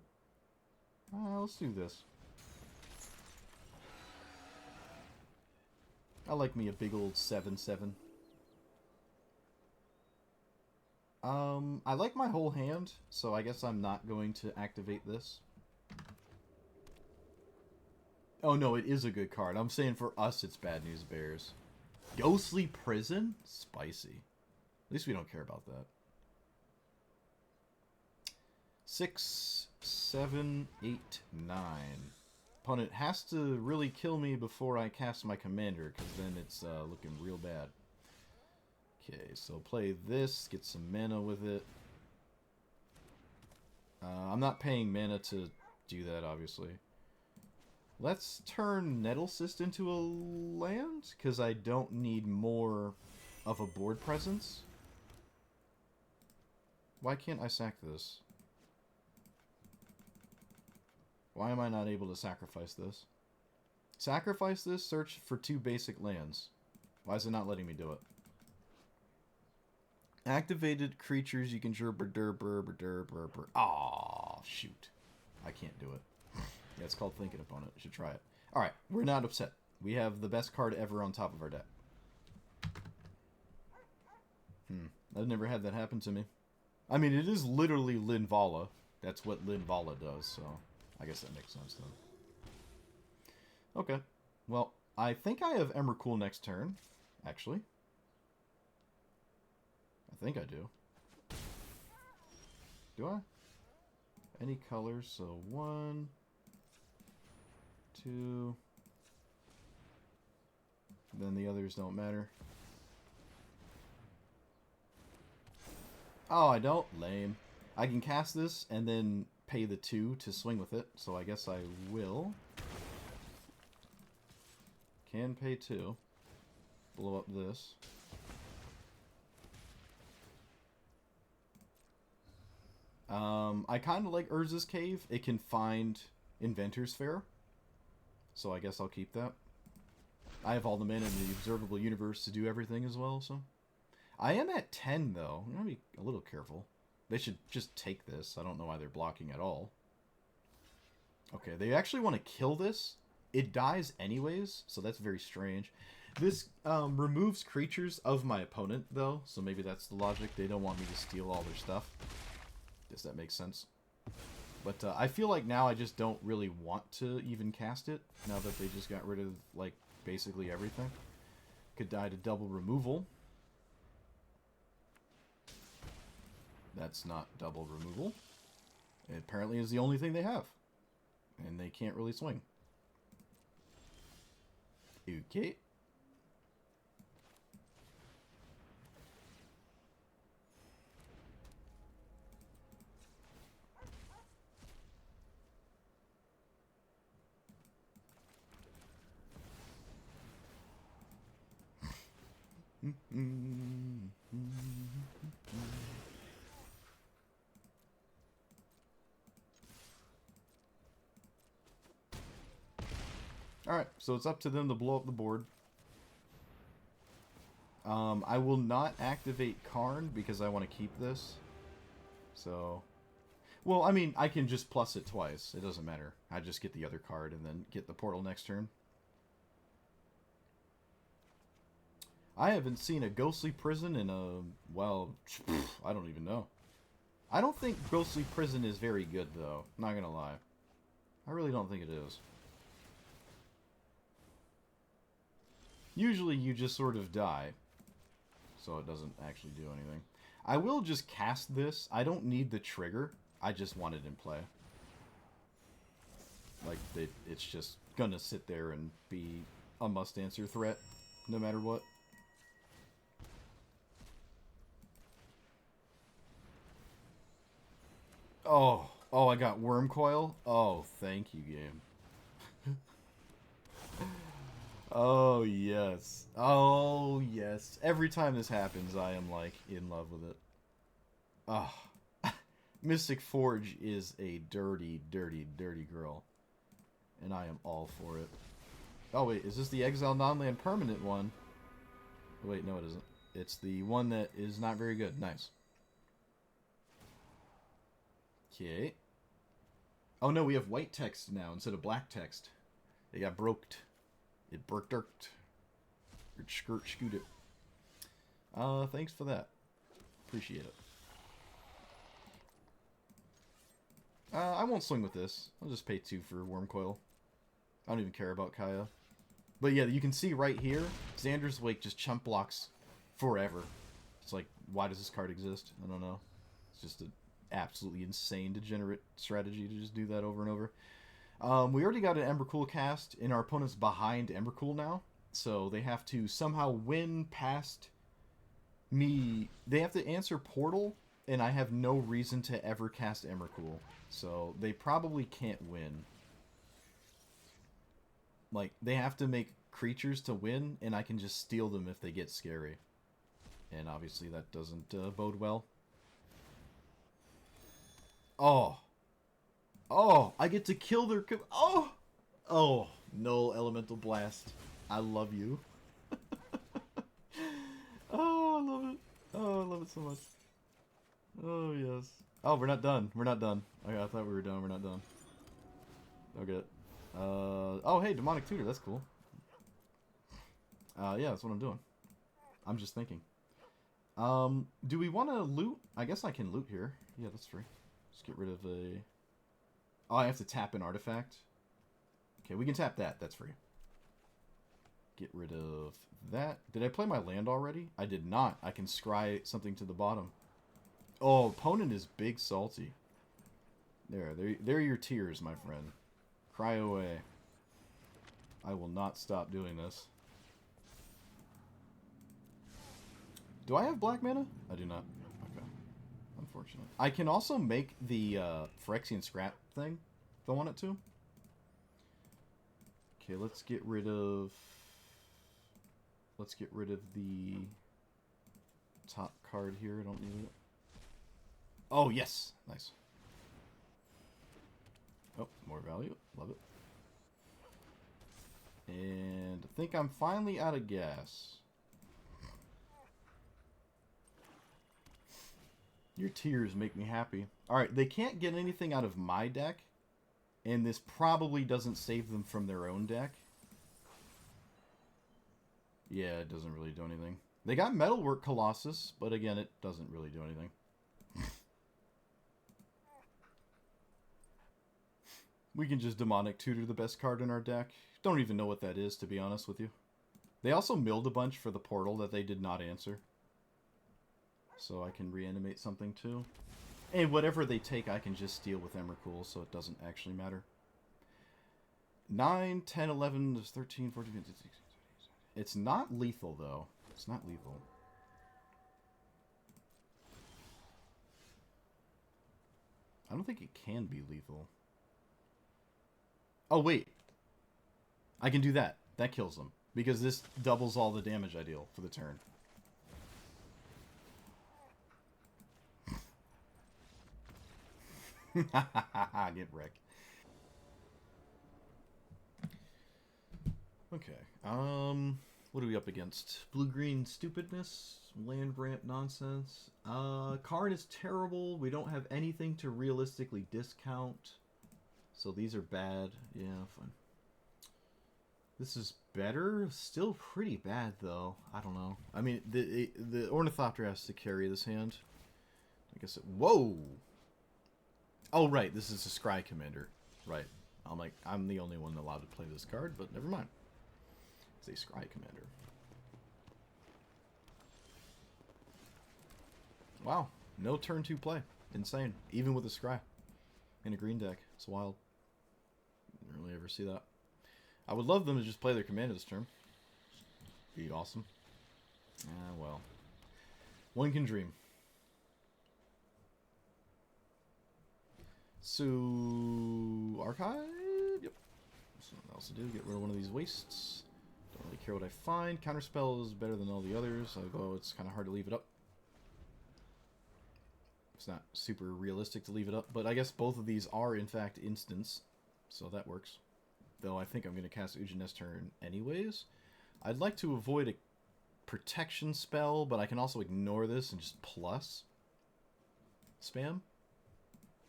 Let's do this. I like me a big old 7/7. I like my whole hand, so I guess I'm not going to activate this. Oh no, it is a good card. I'm saying for us it's Bad News Bears. Ghostly Prison? Spicy. At least we don't care about that. 6, 7, 8, 9. Opponent has to really kill me before I cast my commander, because then it's looking real bad. Okay, so play this, get some mana with it. I'm not paying mana to do that, obviously. Let's turn Nettlecyst into a land, because I don't need more of a board presence. Why can't I sack this? Why am I not able to sacrifice this? Sacrifice this, search for 2 basic lands. Why is it not letting me do it? Activated creatures you can Aw, shoot. I can't do it. Yeah, it's called Thinking Opponent. You should try it. Alright, we're not upset. We have the best card ever on top of our deck. I've never had that happen to me. I mean, it is literally Linvala. That's what Linvala does, so I guess that makes sense, then. Okay. Well, I think I have Emrakul next turn, actually. I think I do. Do I? Any colors, so 1, 2... Then the others don't matter. Oh, I don't? Lame. I can cast this and then pay the 2 to swing with it, so I guess I will. Can pay 2. Blow up this. I kind of like Urza's Cave. It can find Inventor's Fair. So I guess I'll keep that. I have all the mana in the observable universe to do everything as well, so... I am at 10, though. I'm going to be a little careful. They should just take this. I don't know why they're blocking at all. Okay, they actually want to kill this. It dies anyways, so that's very strange. This removes creatures of my opponent, though, so maybe that's the logic. They don't want me to steal all their stuff. Guess that makes sense. But I feel like now I just don't really want to even cast it, now that they just got rid of, like, basically everything. Could die to double removal. That's not double removal. It apparently is the only thing they have. And they can't really swing. Okay. Alright, so it's up to them to blow up the board. I will not activate Karn because I want to keep this. So... Well, I mean, I can just plus it twice. It doesn't matter. I just get the other card and then get the portal next turn. I haven't seen a Ghostly Prison in a... Well, I don't even know. I don't think Ghostly Prison is very good, though. Not gonna lie. I really don't think it is. Usually you just sort of die, so it doesn't actually do anything. I will just cast this. I don't need the trigger. I just want it in play. Like, it's just gonna sit there and be a must-answer threat, no matter what. Oh, I got Worm Coil? Oh, thank you, game. Oh, yes. Oh, yes. Every time this happens, I am, like, in love with it. Ah. Mystic Forge is a dirty, dirty, dirty girl. And I am all for it. Oh, wait. Is this the Exile Non-Land Permanent one? Wait, no, it isn't. It's the one that is not very good. Nice. Okay. Oh, no, we have white text now instead of black text. They got broked. It burked. Or scooted. Thanks for that. Appreciate it. I won't swing with this. I'll just pay 2 for Worm Coil. I don't even care about Kaya. But yeah, you can see right here, Xander's Wake just chump blocks forever. It's like, why does this card exist? I don't know. It's just an absolutely insane degenerate strategy to just do that over and over. We already got an Emrakul cast, and our opponent's behind Emrakul now. So they have to somehow win past They have to answer Portal, and I have no reason to ever cast Emrakul. So they probably can't win. Like, they have to make creatures to win, and I can just steal them if they get scary. And obviously that doesn't bode well. Oh. Oh, I get to kill their... Oh! Oh, no Elemental Blast. I love you. Oh, I love it. Oh, I love it so much. Oh, yes. Oh, we're not done. We're not done. Okay, I thought we were done. We're not done. Okay. Oh, hey, Demonic Tutor. That's cool. Yeah, that's what I'm doing. I'm just thinking. Do we want to loot? I guess I can loot here. Yeah, that's free. Just get rid of a... Oh, I have to tap an artifact. Okay, we can tap that. That's free. Get rid of that. Did I play my land already? I did not. I can scry something to the bottom. Oh, opponent is big salty. There are your tears, my friend. Cry away. I will not stop doing this. Do I have black mana? I do not. Okay. Unfortunate. I can also make the Phyrexian Scrap thing if I wanted to. Okay, let's get rid of... Let's get rid of the top card here. I don't need it. Oh, yes. Nice. Oh, more value. Love it. And I think I'm finally out of gas. Your tears make me happy. Alright, they can't get anything out of my deck. And this probably doesn't save them from their own deck. Yeah, it doesn't really do anything. They got Metalwork Colossus, but again, it doesn't really do anything. We can just Demonic Tutor the best card in our deck. Don't even know what that is, to be honest with you. They also milled a bunch for the portal that they did not answer. So I can reanimate something too. And whatever they take, I can just steal with Emrakul, so it doesn't actually matter. 9, 10, 11, 13, 14, 15, 16. It's not lethal, though. It's not lethal. I don't think it can be lethal. Oh, wait. I can do that. That kills them. Because this doubles all the damage I deal for the turn. Get wrecked. Okay. What are we up against? Blue-green stupidness? Land ramp nonsense? Karn is terrible. We don't have anything to realistically discount. So these are bad. Yeah, fine. This is better. Still pretty bad, though. I don't know. I mean, the Ornithopter has to carry this hand. I guess it... Whoa! Oh, right. This is a Scry Commander. Right. I'm like, I'm the only one allowed to play this card, but never mind. It's a Scry Commander. Wow. No turn 2 play. Insane. Even with a Scry. In a green deck. It's wild. Didn't really ever see that. I would love them to just play their commander this turn. Be awesome. Ah, well. One can dream. So, Archive? Yep. Something else to do. Get rid of one of these wastes. Don't really care what I find. Counterspell is better than all the others, although it's kind of hard to leave it up. It's not super realistic to leave it up, but I guess both of these are, in fact, instants, so that works. Though I think I'm going to cast Ujin this turn anyways. I'd like to avoid a protection spell, but I can also ignore this and just plus spam.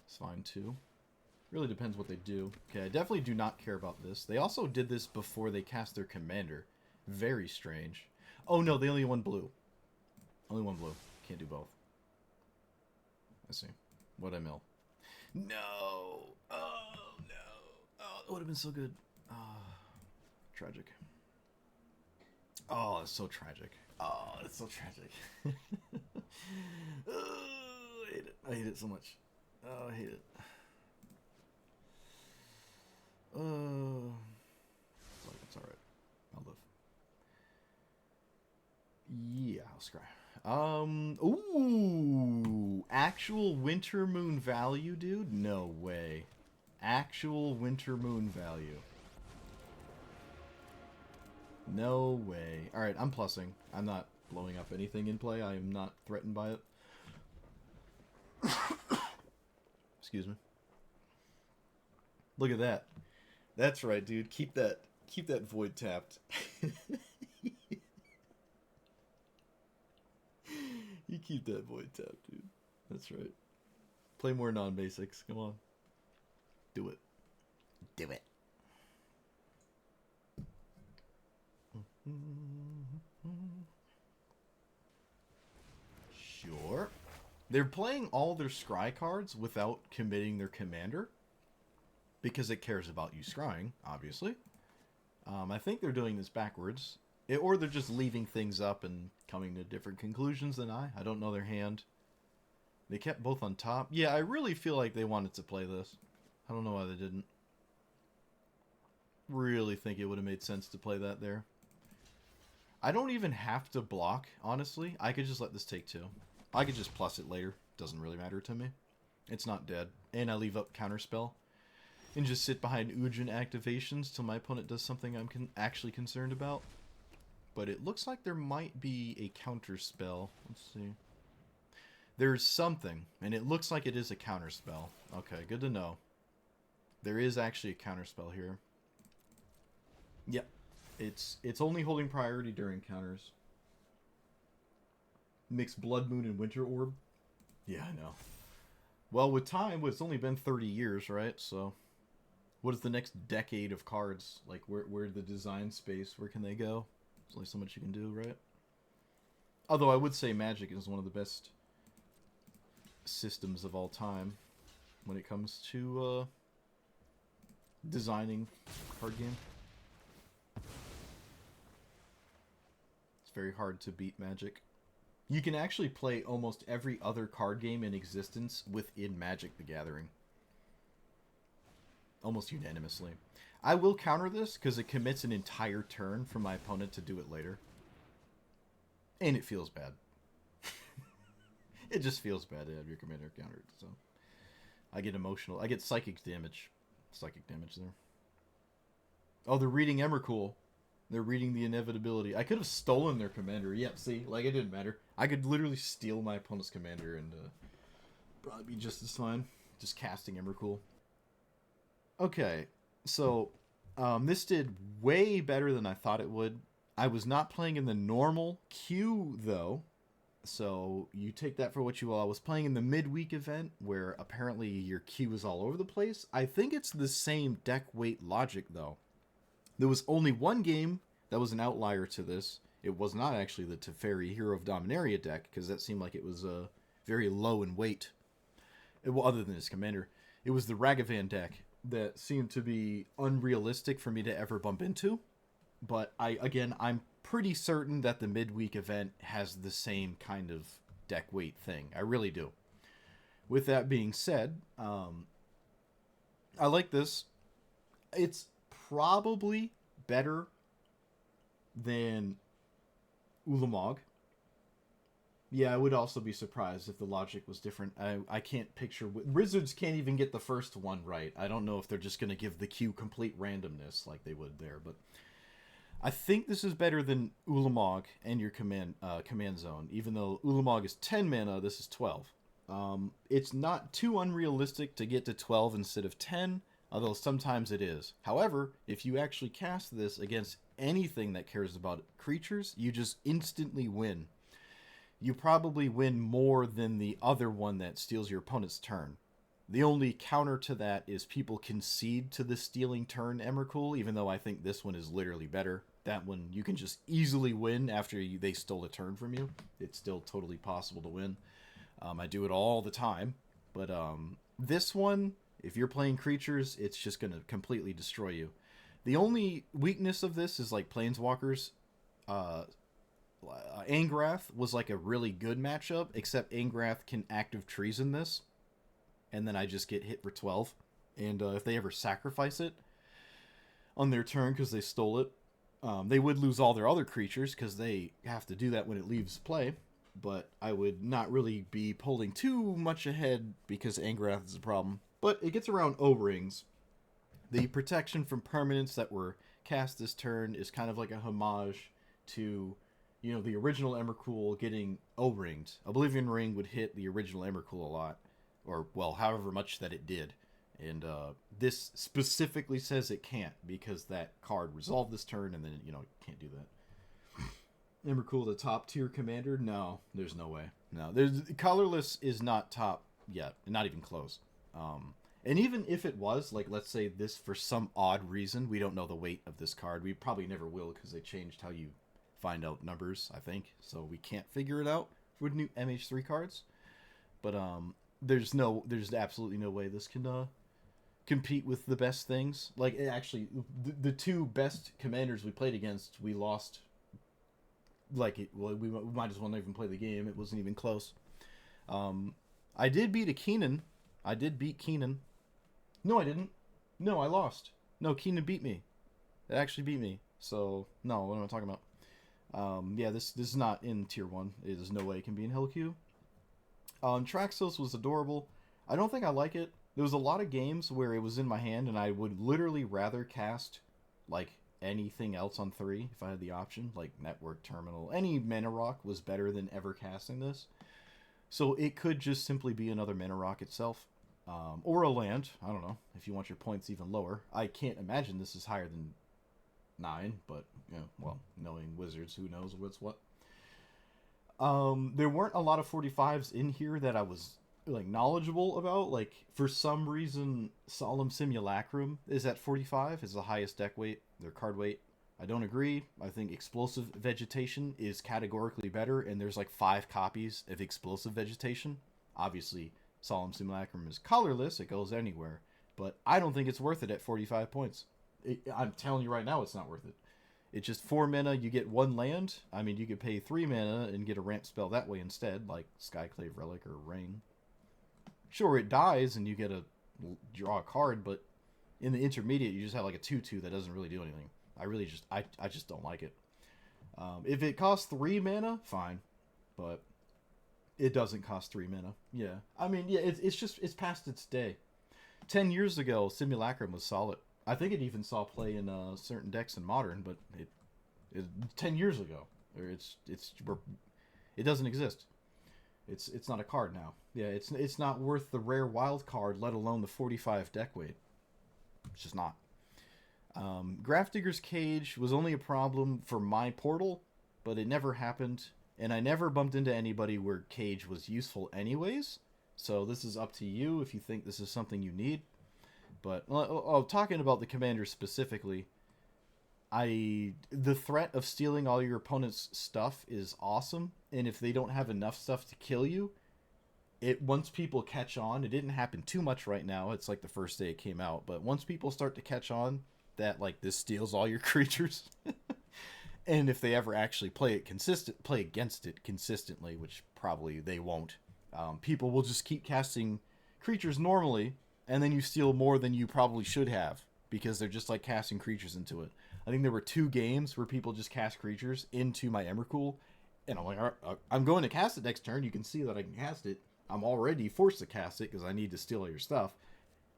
It's fine too. Really depends what they do. Okay, I definitely do not care about this. They also did this before they cast their commander. Very strange. Oh no, they only one blue. Only one blue. Can't do both. Let's see. What'd I mill? No! Oh no! Oh, it would have been so good. Oh, tragic. Oh, it's so tragic. Oh, it's so tragic. Oh, I hate it. I hate it so much. Oh, I hate it. It's alright. I'll live. Yeah, I'll scry. Ooh, actual winter moon value, dude? No way. Actual winter moon value. No way. Alright, I'm plussing. I'm not blowing up anything in play. I am not threatened by it. Excuse me. Look at that. That's right, dude. Keep that void tapped. You keep that void tapped, dude. That's right. Play more non-basics. Come on. Do it. Do it. Sure. They're playing all their scry cards without committing their commander. Because it cares about you scrying, obviously. I think they're doing this backwards. Or they're just leaving things up and coming to different conclusions than I. I don't know their hand. They kept both on top. Yeah, I really feel like they wanted to play this. I don't know why they didn't. Really think it would have made sense to play that there. I don't even have to block, honestly. I could just let this take 2. I could just plus it later. Doesn't really matter to me. It's not dead. And I leave up Counterspell. And just sit behind Ujin activations till my opponent does something I'm actually concerned about. But it looks like there might be a Counterspell. Let's see. There's something, and it looks like it is a Counterspell. Okay, good to know. There is actually a Counterspell here. Yep. It's only holding priority during counters. Mixed Blood Moon and Winter Orb. Yeah, I know. Well, with time, it's only been 30 years, right? So, what is the next decade of cards? Like, where the design space, where can they go? There's only so much you can do, right? Although I would say Magic is one of the best systems of all time when it comes to designing a card game. It's very hard to beat Magic. You can actually play almost every other card game in existence within Magic the Gathering. Almost unanimously. I will counter this because it commits an entire turn for my opponent to do it later. And it feels bad. It just feels bad to have your commander countered, so. I get emotional. I get psychic damage. Psychic damage there. Oh, they're reading Emrakul. They're reading the inevitability. I could have stolen their commander. Yeah, see? Like, it didn't matter. I could literally steal my opponent's commander and probably be just as fine. Just casting Emrakul. Okay, so this did way better than I thought it would. I was not playing in the normal queue, though. So you take that for what you will. I was playing in the midweek event where apparently your queue is all over the place. I think it's the same deck weight logic, though. There was only one game that was an outlier to this. It was not actually the Teferi Hero of Dominaria deck, because that seemed like it was very low in weight. Well, other than his commander. It was the Ragavan deck that seemed to be unrealistic for me to ever bump into. But I'm pretty certain that the midweek event has the same kind of deck weight thing. I really do. With that being said, I like this. It's probably better than Ulamog. Yeah, I would also be surprised if the logic was different. I can't picture... Wizards can't even get the first one right. I don't know if they're just going to give the queue complete randomness like they would there, but... I think this is better than Ulamog and your command zone. Even though Ulamog is 10 mana, this is 12. It's not too unrealistic to get to 12 instead of 10, although sometimes it is. However, if you actually cast this against anything that cares about creatures, you just instantly win. You probably win more than the other one that steals your opponent's turn. The only counter to that is people concede to the stealing turn Emrakul, even though I think this one is literally better. That one, you can just easily win after they stole a turn from you. It's still totally possible to win. I do it all the time. But this one, if you're playing creatures, it's just going to completely destroy you. The only weakness of this is like Planeswalkers. Angrath was like a really good matchup, except Angrath can active treason this. And then I just get hit for 12. And if they ever sacrifice it on their turn because they stole it, they would lose all their other creatures because they have to do that when it leaves play. but I would not really be pulling too much ahead because Angrath is a problem. But it gets around O-rings. The protection from permanents that were cast this turn is kind of like a homage to, the original Emrakul getting O-ringed. Oblivion Ring would hit the original Emrakul a lot, or, well, however much that it did. And this specifically says it can't because that card resolved this turn, and then, it can't do that. Emrakul, the top tier commander? No, there's no way. No, colorless is not top yet, not even close. And even if it was, like, let's say this for some odd reason, we don't know the weight of this card. We probably never will because they changed how you find out numbers, I think. So we can't figure it out with new MH3 cards. But there's absolutely no way this can compete with the best things. Like, actually, the two best commanders we played against, we lost. We might as well not even play the game. It wasn't even close. I did beat a Keenan. I did beat Keenan. No, I didn't. No, I lost. No, Keenan beat me. It actually beat me. So, no, what am I talking about? Yeah, this is not in Tier 1. There's no way it can be in Hell Q. Traxos was adorable. I don't think I like it. There was a lot of games where it was in my hand, and I would literally rather cast, like, anything else on 3 if I had the option. Like, Network, Terminal. Any Mana Rock was better than ever casting this. So it could just simply be another Mana Rock itself. Or a land. I don't know. If you want your points even lower. I can't imagine this is higher than 9. But, knowing Wizards, who knows what's what. There weren't a lot of 45s in here that I was, like, knowledgeable about. Like, for some reason, Solemn Simulacrum is at 45. Is the highest deck weight. Their card weight. I don't agree. I think Explosive Vegetation is categorically better, and there's like 5 copies of Explosive Vegetation. Obviously, Solemn Simulacrum is colorless. It goes anywhere. But I don't think it's worth it at 45 points. I'm telling you right now, it's not worth it. It's just 4 mana, you get 1 land. I mean, you could pay 3 mana and get a ramp spell that way instead, like Skyclave Relic or Ring. Sure, it dies and you get a draw a card, but in the intermediate, you just have like a 2/2 that doesn't really do anything. I just don't like it. If it costs 3 mana, fine, but it doesn't cost 3 mana. Yeah, I mean, yeah, it's past its day. 10 years ago, Simulacrum was solid. I think it even saw play in certain decks in Modern, but it 10 years ago, or it doesn't exist. It's not a card now. Yeah, it's not worth the rare wild card, let alone the 45 deck weight. It's just not. Grafdigger's Cage was only a problem for my portal, but it never happened, and I never bumped into anybody where Cage was useful anyways. So this is up to you if you think this is something you need. But talking about the commander specifically, the threat of stealing all your opponent's stuff is awesome, and if they don't have enough stuff to kill you, once people catch on, it didn't happen too much right now. It's like the first day it came out, but once people start to catch on that like this steals all your creatures, and if they ever actually play against it consistently, which probably they won't, people will just keep casting creatures normally, and then you steal more than you probably should have because they're just like casting creatures into it. I think there were 2 games where people just cast creatures into my Emrakul, and I'm like, all right, I'm going to cast it next turn. You can see that I can cast it. I'm already forced to cast it because I need to steal all your stuff.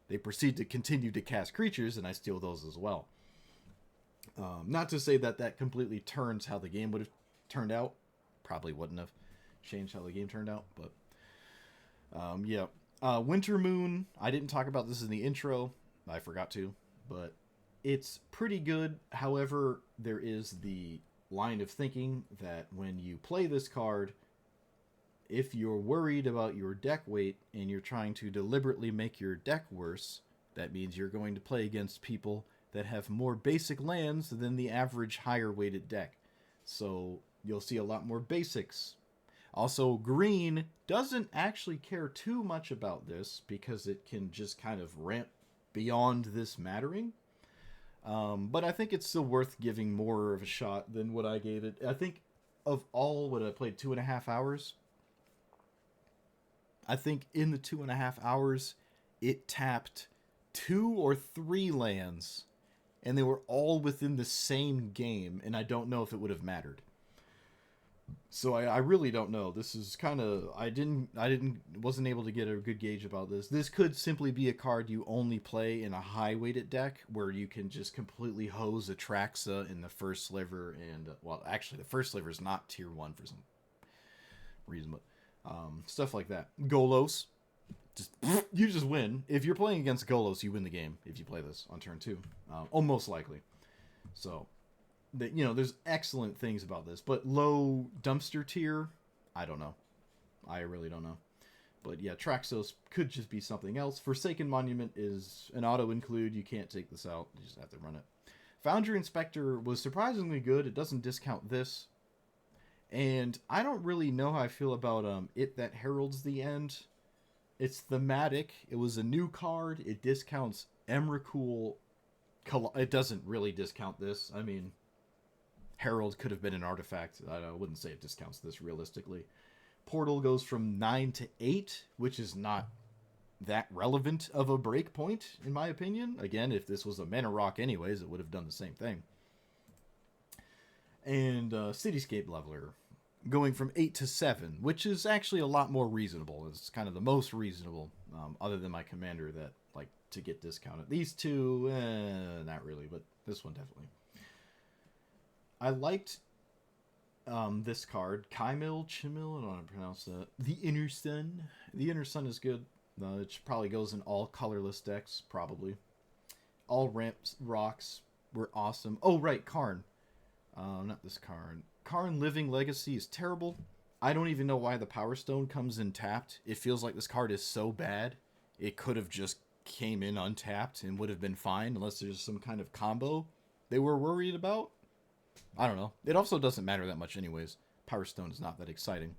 They proceed to continue to cast creatures, and I steal those as well. Not to say that completely turns how the game would have turned out. Probably wouldn't have changed how the game turned out, but yeah. Winter Moon, I didn't talk about this in the intro. I forgot to, but it's pretty good. However, there is the line of thinking that when you play this card, if you're worried about your deck weight and you're trying to deliberately make your deck worse, that means you're going to play against people that have more basic lands than the average higher weighted deck. So you'll see a lot more basics. Also, green doesn't actually care too much about this because it can just kind of ramp beyond this mattering. But I think it's still worth giving more of a shot than what I gave it. I think of all what I played 2.5 hours, I think in the 2.5 hours, it tapped 2 or 3 lands, and they were all within the same game, and I don't know if it would have mattered. So I really don't know. This is kind of wasn't able to get a good gauge about this. This could simply be a card you only play in a high weighted deck where you can just completely hose Atraxa in the first sliver, and well, actually the first sliver is not tier 1 for some reason, but stuff like that. Golos, just you just win. If you're playing against Golos, you win the game if you play this on turn 2, almost likely. So there's excellent things about this, but low dumpster tier, I don't know. I really don't know. But yeah, Traxos could just be something else. Forsaken Monument is an auto include. You can't take this out. You just have to run it. Foundry Inspector was surprisingly good. It doesn't discount this. And I don't really know how I feel about It That Heralds the End. It's thematic. It was a new card. It discounts Emrakul. It doesn't really discount this. I mean, Herald could have been an artifact. I wouldn't say it discounts this realistically. Portal goes from 9 to 8, which is not that relevant of a break point, in my opinion. Again, if this was a mana rock anyways, it would have done the same thing. And Cityscape Leveler going from 8 to 7, which is actually a lot more reasonable. It's kind of the most reasonable, other than my commander that like to get discounted. These two, not really, but this one definitely. I liked this card, Chimil, I don't know how to pronounce that. The Inner Sun. The Inner Sun is good. It probably goes in all colorless decks, probably. All ramps, rocks were awesome. Oh, right, Karn. Not this Karn. Karn Living Legacy is terrible. I don't even know why the Power Stone comes in tapped. It feels like this card is so bad, it could have just came in untapped and would have been fine, unless there's some kind of combo they were worried about. I don't know. It also doesn't matter that much anyways. Power Stone is not that exciting.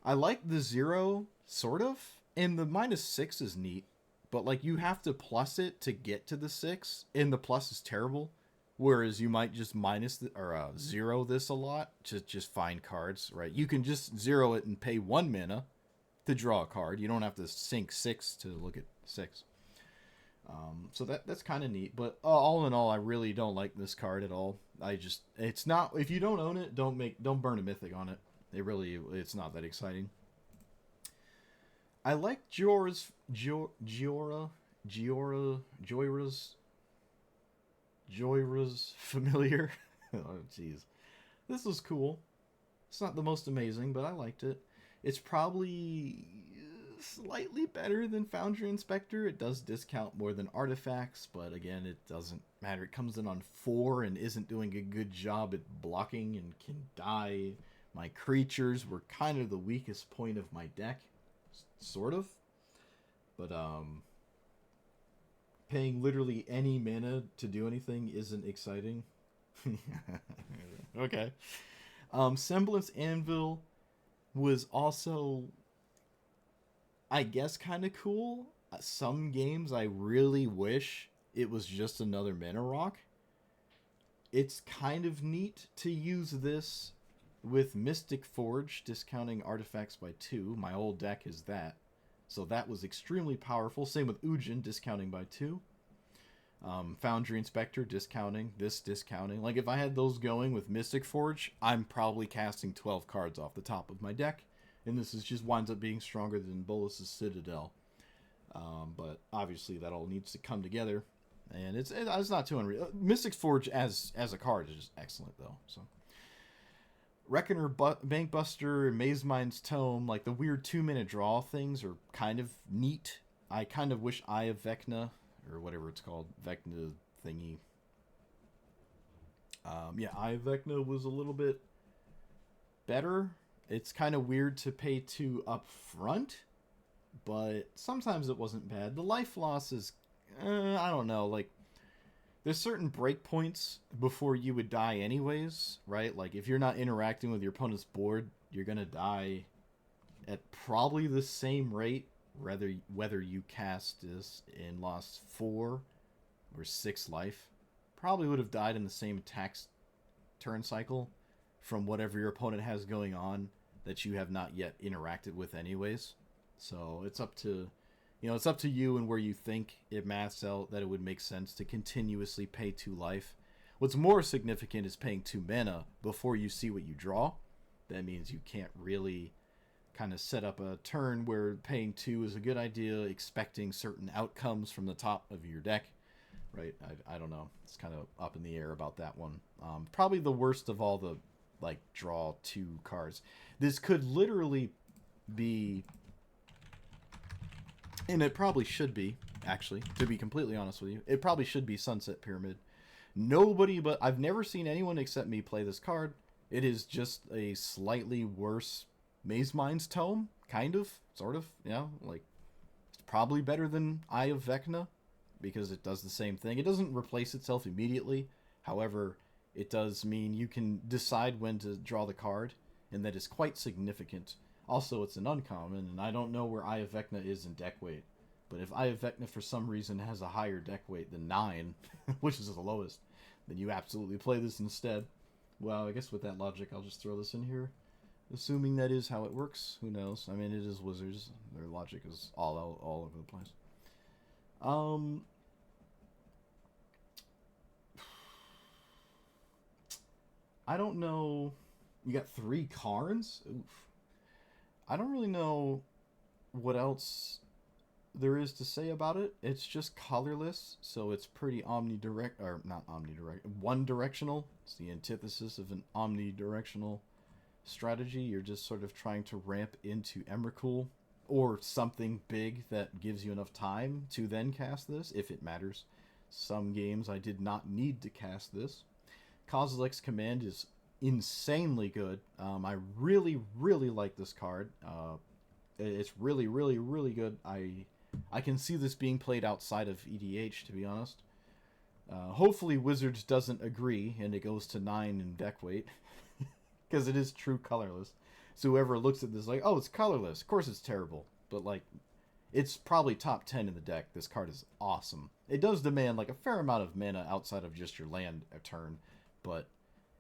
I like the 0, sort of, and the -6 is neat, but like you have to plus it to get to the 6, and the plus is terrible. Whereas you might just zero this a lot to just find cards, right? You can just zero it and pay 1 mana to draw a card. You don't have to sink 6 to look at 6. So that's kind of neat, but all in all, I really don't like this card at all. It's not, if you don't own it, don't burn a mythic on it. It's not that exciting. I like Jora's Familiar. Oh jeez, this was cool. It's not the most amazing, but I liked it. It's probably slightly better than Foundry Inspector. It does discount more than artifacts, but again, it doesn't matter. It comes in on 4 and isn't doing a good job at blocking and can die. My creatures were kind of the weakest point of my deck, sort of. But paying literally any mana to do anything isn't exciting. Okay. Semblance Anvil was also, I guess, kind of cool. Some games I really wish it was just another mana rock. It's kind of neat to use this with Mystic Forge, discounting artifacts by 2. My old deck is that. So that was extremely powerful. Same with Ujin, discounting by 2. Foundry Inspector, discounting. This discounting. Like, if I had those going with Mystic Forge, I'm probably casting 12 cards off the top of my deck. And this just winds up being stronger than Bolas's Citadel. But obviously that all needs to come together. And it's not too unreal. Mystic Forge as a card is just excellent, though. So Reckoner, Bankbuster, Maze Mind's Tome, like the weird 2-minute draw things are kind of neat. I kind of wish Eye of Vecna, or whatever it's called, Vecna thingy. Eye of Vecna was a little bit better. It's kind of weird to pay 2 up front, but sometimes it wasn't bad. The life loss is, I don't know, like, there's certain breakpoints before you would die anyways, right? Like, if you're not interacting with your opponent's board, you're going to die at probably the same rate, whether you cast this and lost 4 or 6 life. Probably would have died in the same attack turn cycle from whatever your opponent has going on that you have not yet interacted with anyways. So it's up to you and where you think it maths out that it would make sense to continuously pay 2 life. What's more significant is paying 2 mana before you see what you draw. that means you can't really kind of set up a turn where paying 2 is a good idea, expecting certain outcomes from the top of your deck, right? I don't know. It's kind of up in the air about that one. Probably the worst of all the, like, draw 2 cards. This could literally be, and it probably should be, actually, to be completely honest with you, it probably should be Sunset Pyramid. Nobody but, I've never seen anyone except me play this card. It is just a slightly worse Maze Mind's Tome, kind of, sort of, like, it's probably better than Eye of Vecna, because it does the same thing. It doesn't replace itself immediately, however, it does mean you can decide when to draw the card, and that is quite significant. Also, it's an uncommon, and I don't know where Eye of Vecna is in deck weight, but if Eye of Vecna for some reason has a higher deck weight than 9, which is the lowest, then you absolutely play this instead. Well, I guess with that logic, I'll just throw this in here. Assuming that is how it works, who knows? I mean, it is Wizards. Their logic is all over the place. I don't know. You got 3 Karns? Oof. I don't really know what else there is to say about it. It's just colorless, so it's pretty omnidirect, or not omnidirect, one-directional. It's the antithesis of an omnidirectional strategy. You're just sort of trying to ramp into Emrakul or something big that gives you enough time to then cast this, if it matters. Some games I did not need to cast this. Kozilek's Command is insanely good. I really, really like this card. It's really, really, really good. I can see this being played outside of EDH, to be honest. Hopefully Wizards doesn't agree and it goes to 9 in deck weight. Because it is true colorless. So whoever looks at this like, oh, it's colorless. Of course it's terrible. But, like, it's probably top 10 in the deck. This card is awesome. It does demand, like, a fair amount of mana outside of just your land a turn. But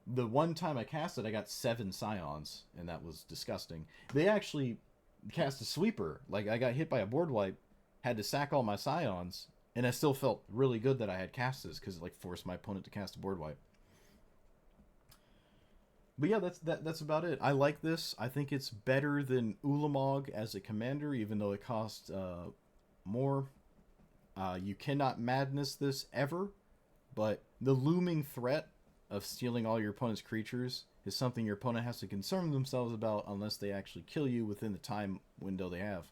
the one time I cast it, I got 7 Scions. And that was disgusting. They actually cast a sweeper. Like, I got hit by a board wipe. Had to sack all my Scions. And I still felt really good that I had cast this. Because it, like, forced my opponent to cast a board wipe. But yeah, that's about it. I like this. I think it's better than Ulamog as a commander, even though it costs more. You cannot madness this ever, but the looming threat of stealing all your opponent's creatures is something your opponent has to concern themselves about unless they actually kill you within the time window they have.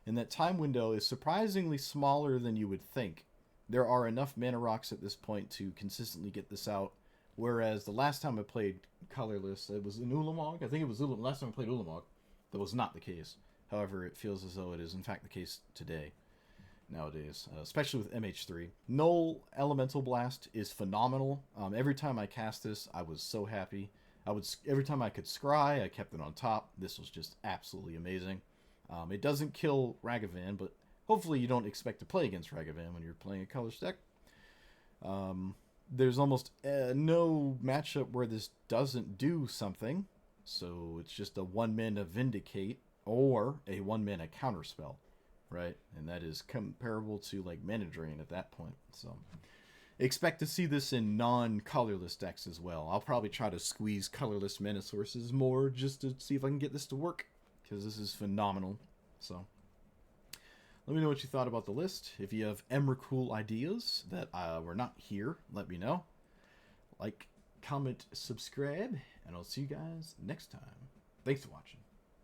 And that time window is surprisingly smaller than you would think. There are enough mana rocks at this point to consistently get this out. Whereas the last time I played colorless, it was in Ulamog. I think it was last time I played Ulamog. That was not the case. However, it feels as though it is in fact the case today, nowadays, especially with MH3. Null Elemental Blast is phenomenal. Every time I cast this, I was so happy. Every time I could scry, I kept it on top. This was just absolutely amazing. It doesn't kill Ragavan, but hopefully you don't expect to play against Ragavan when you're playing a colorless deck. There's almost no matchup where this doesn't do something. So it's just a 1-mana Vindicate or a 1-mana Counterspell, right? And that is comparable to, like, Mana Drain at that point. So expect to see this in non-colorless decks as well. I'll probably try to squeeze colorless mana sources more just to see if I can get this to work, because this is phenomenal. So let me know what you thought about the list. If you have Emrakul ideas that were not here, let me know. Like, comment, subscribe, and I'll see you guys next time. Thanks for watching.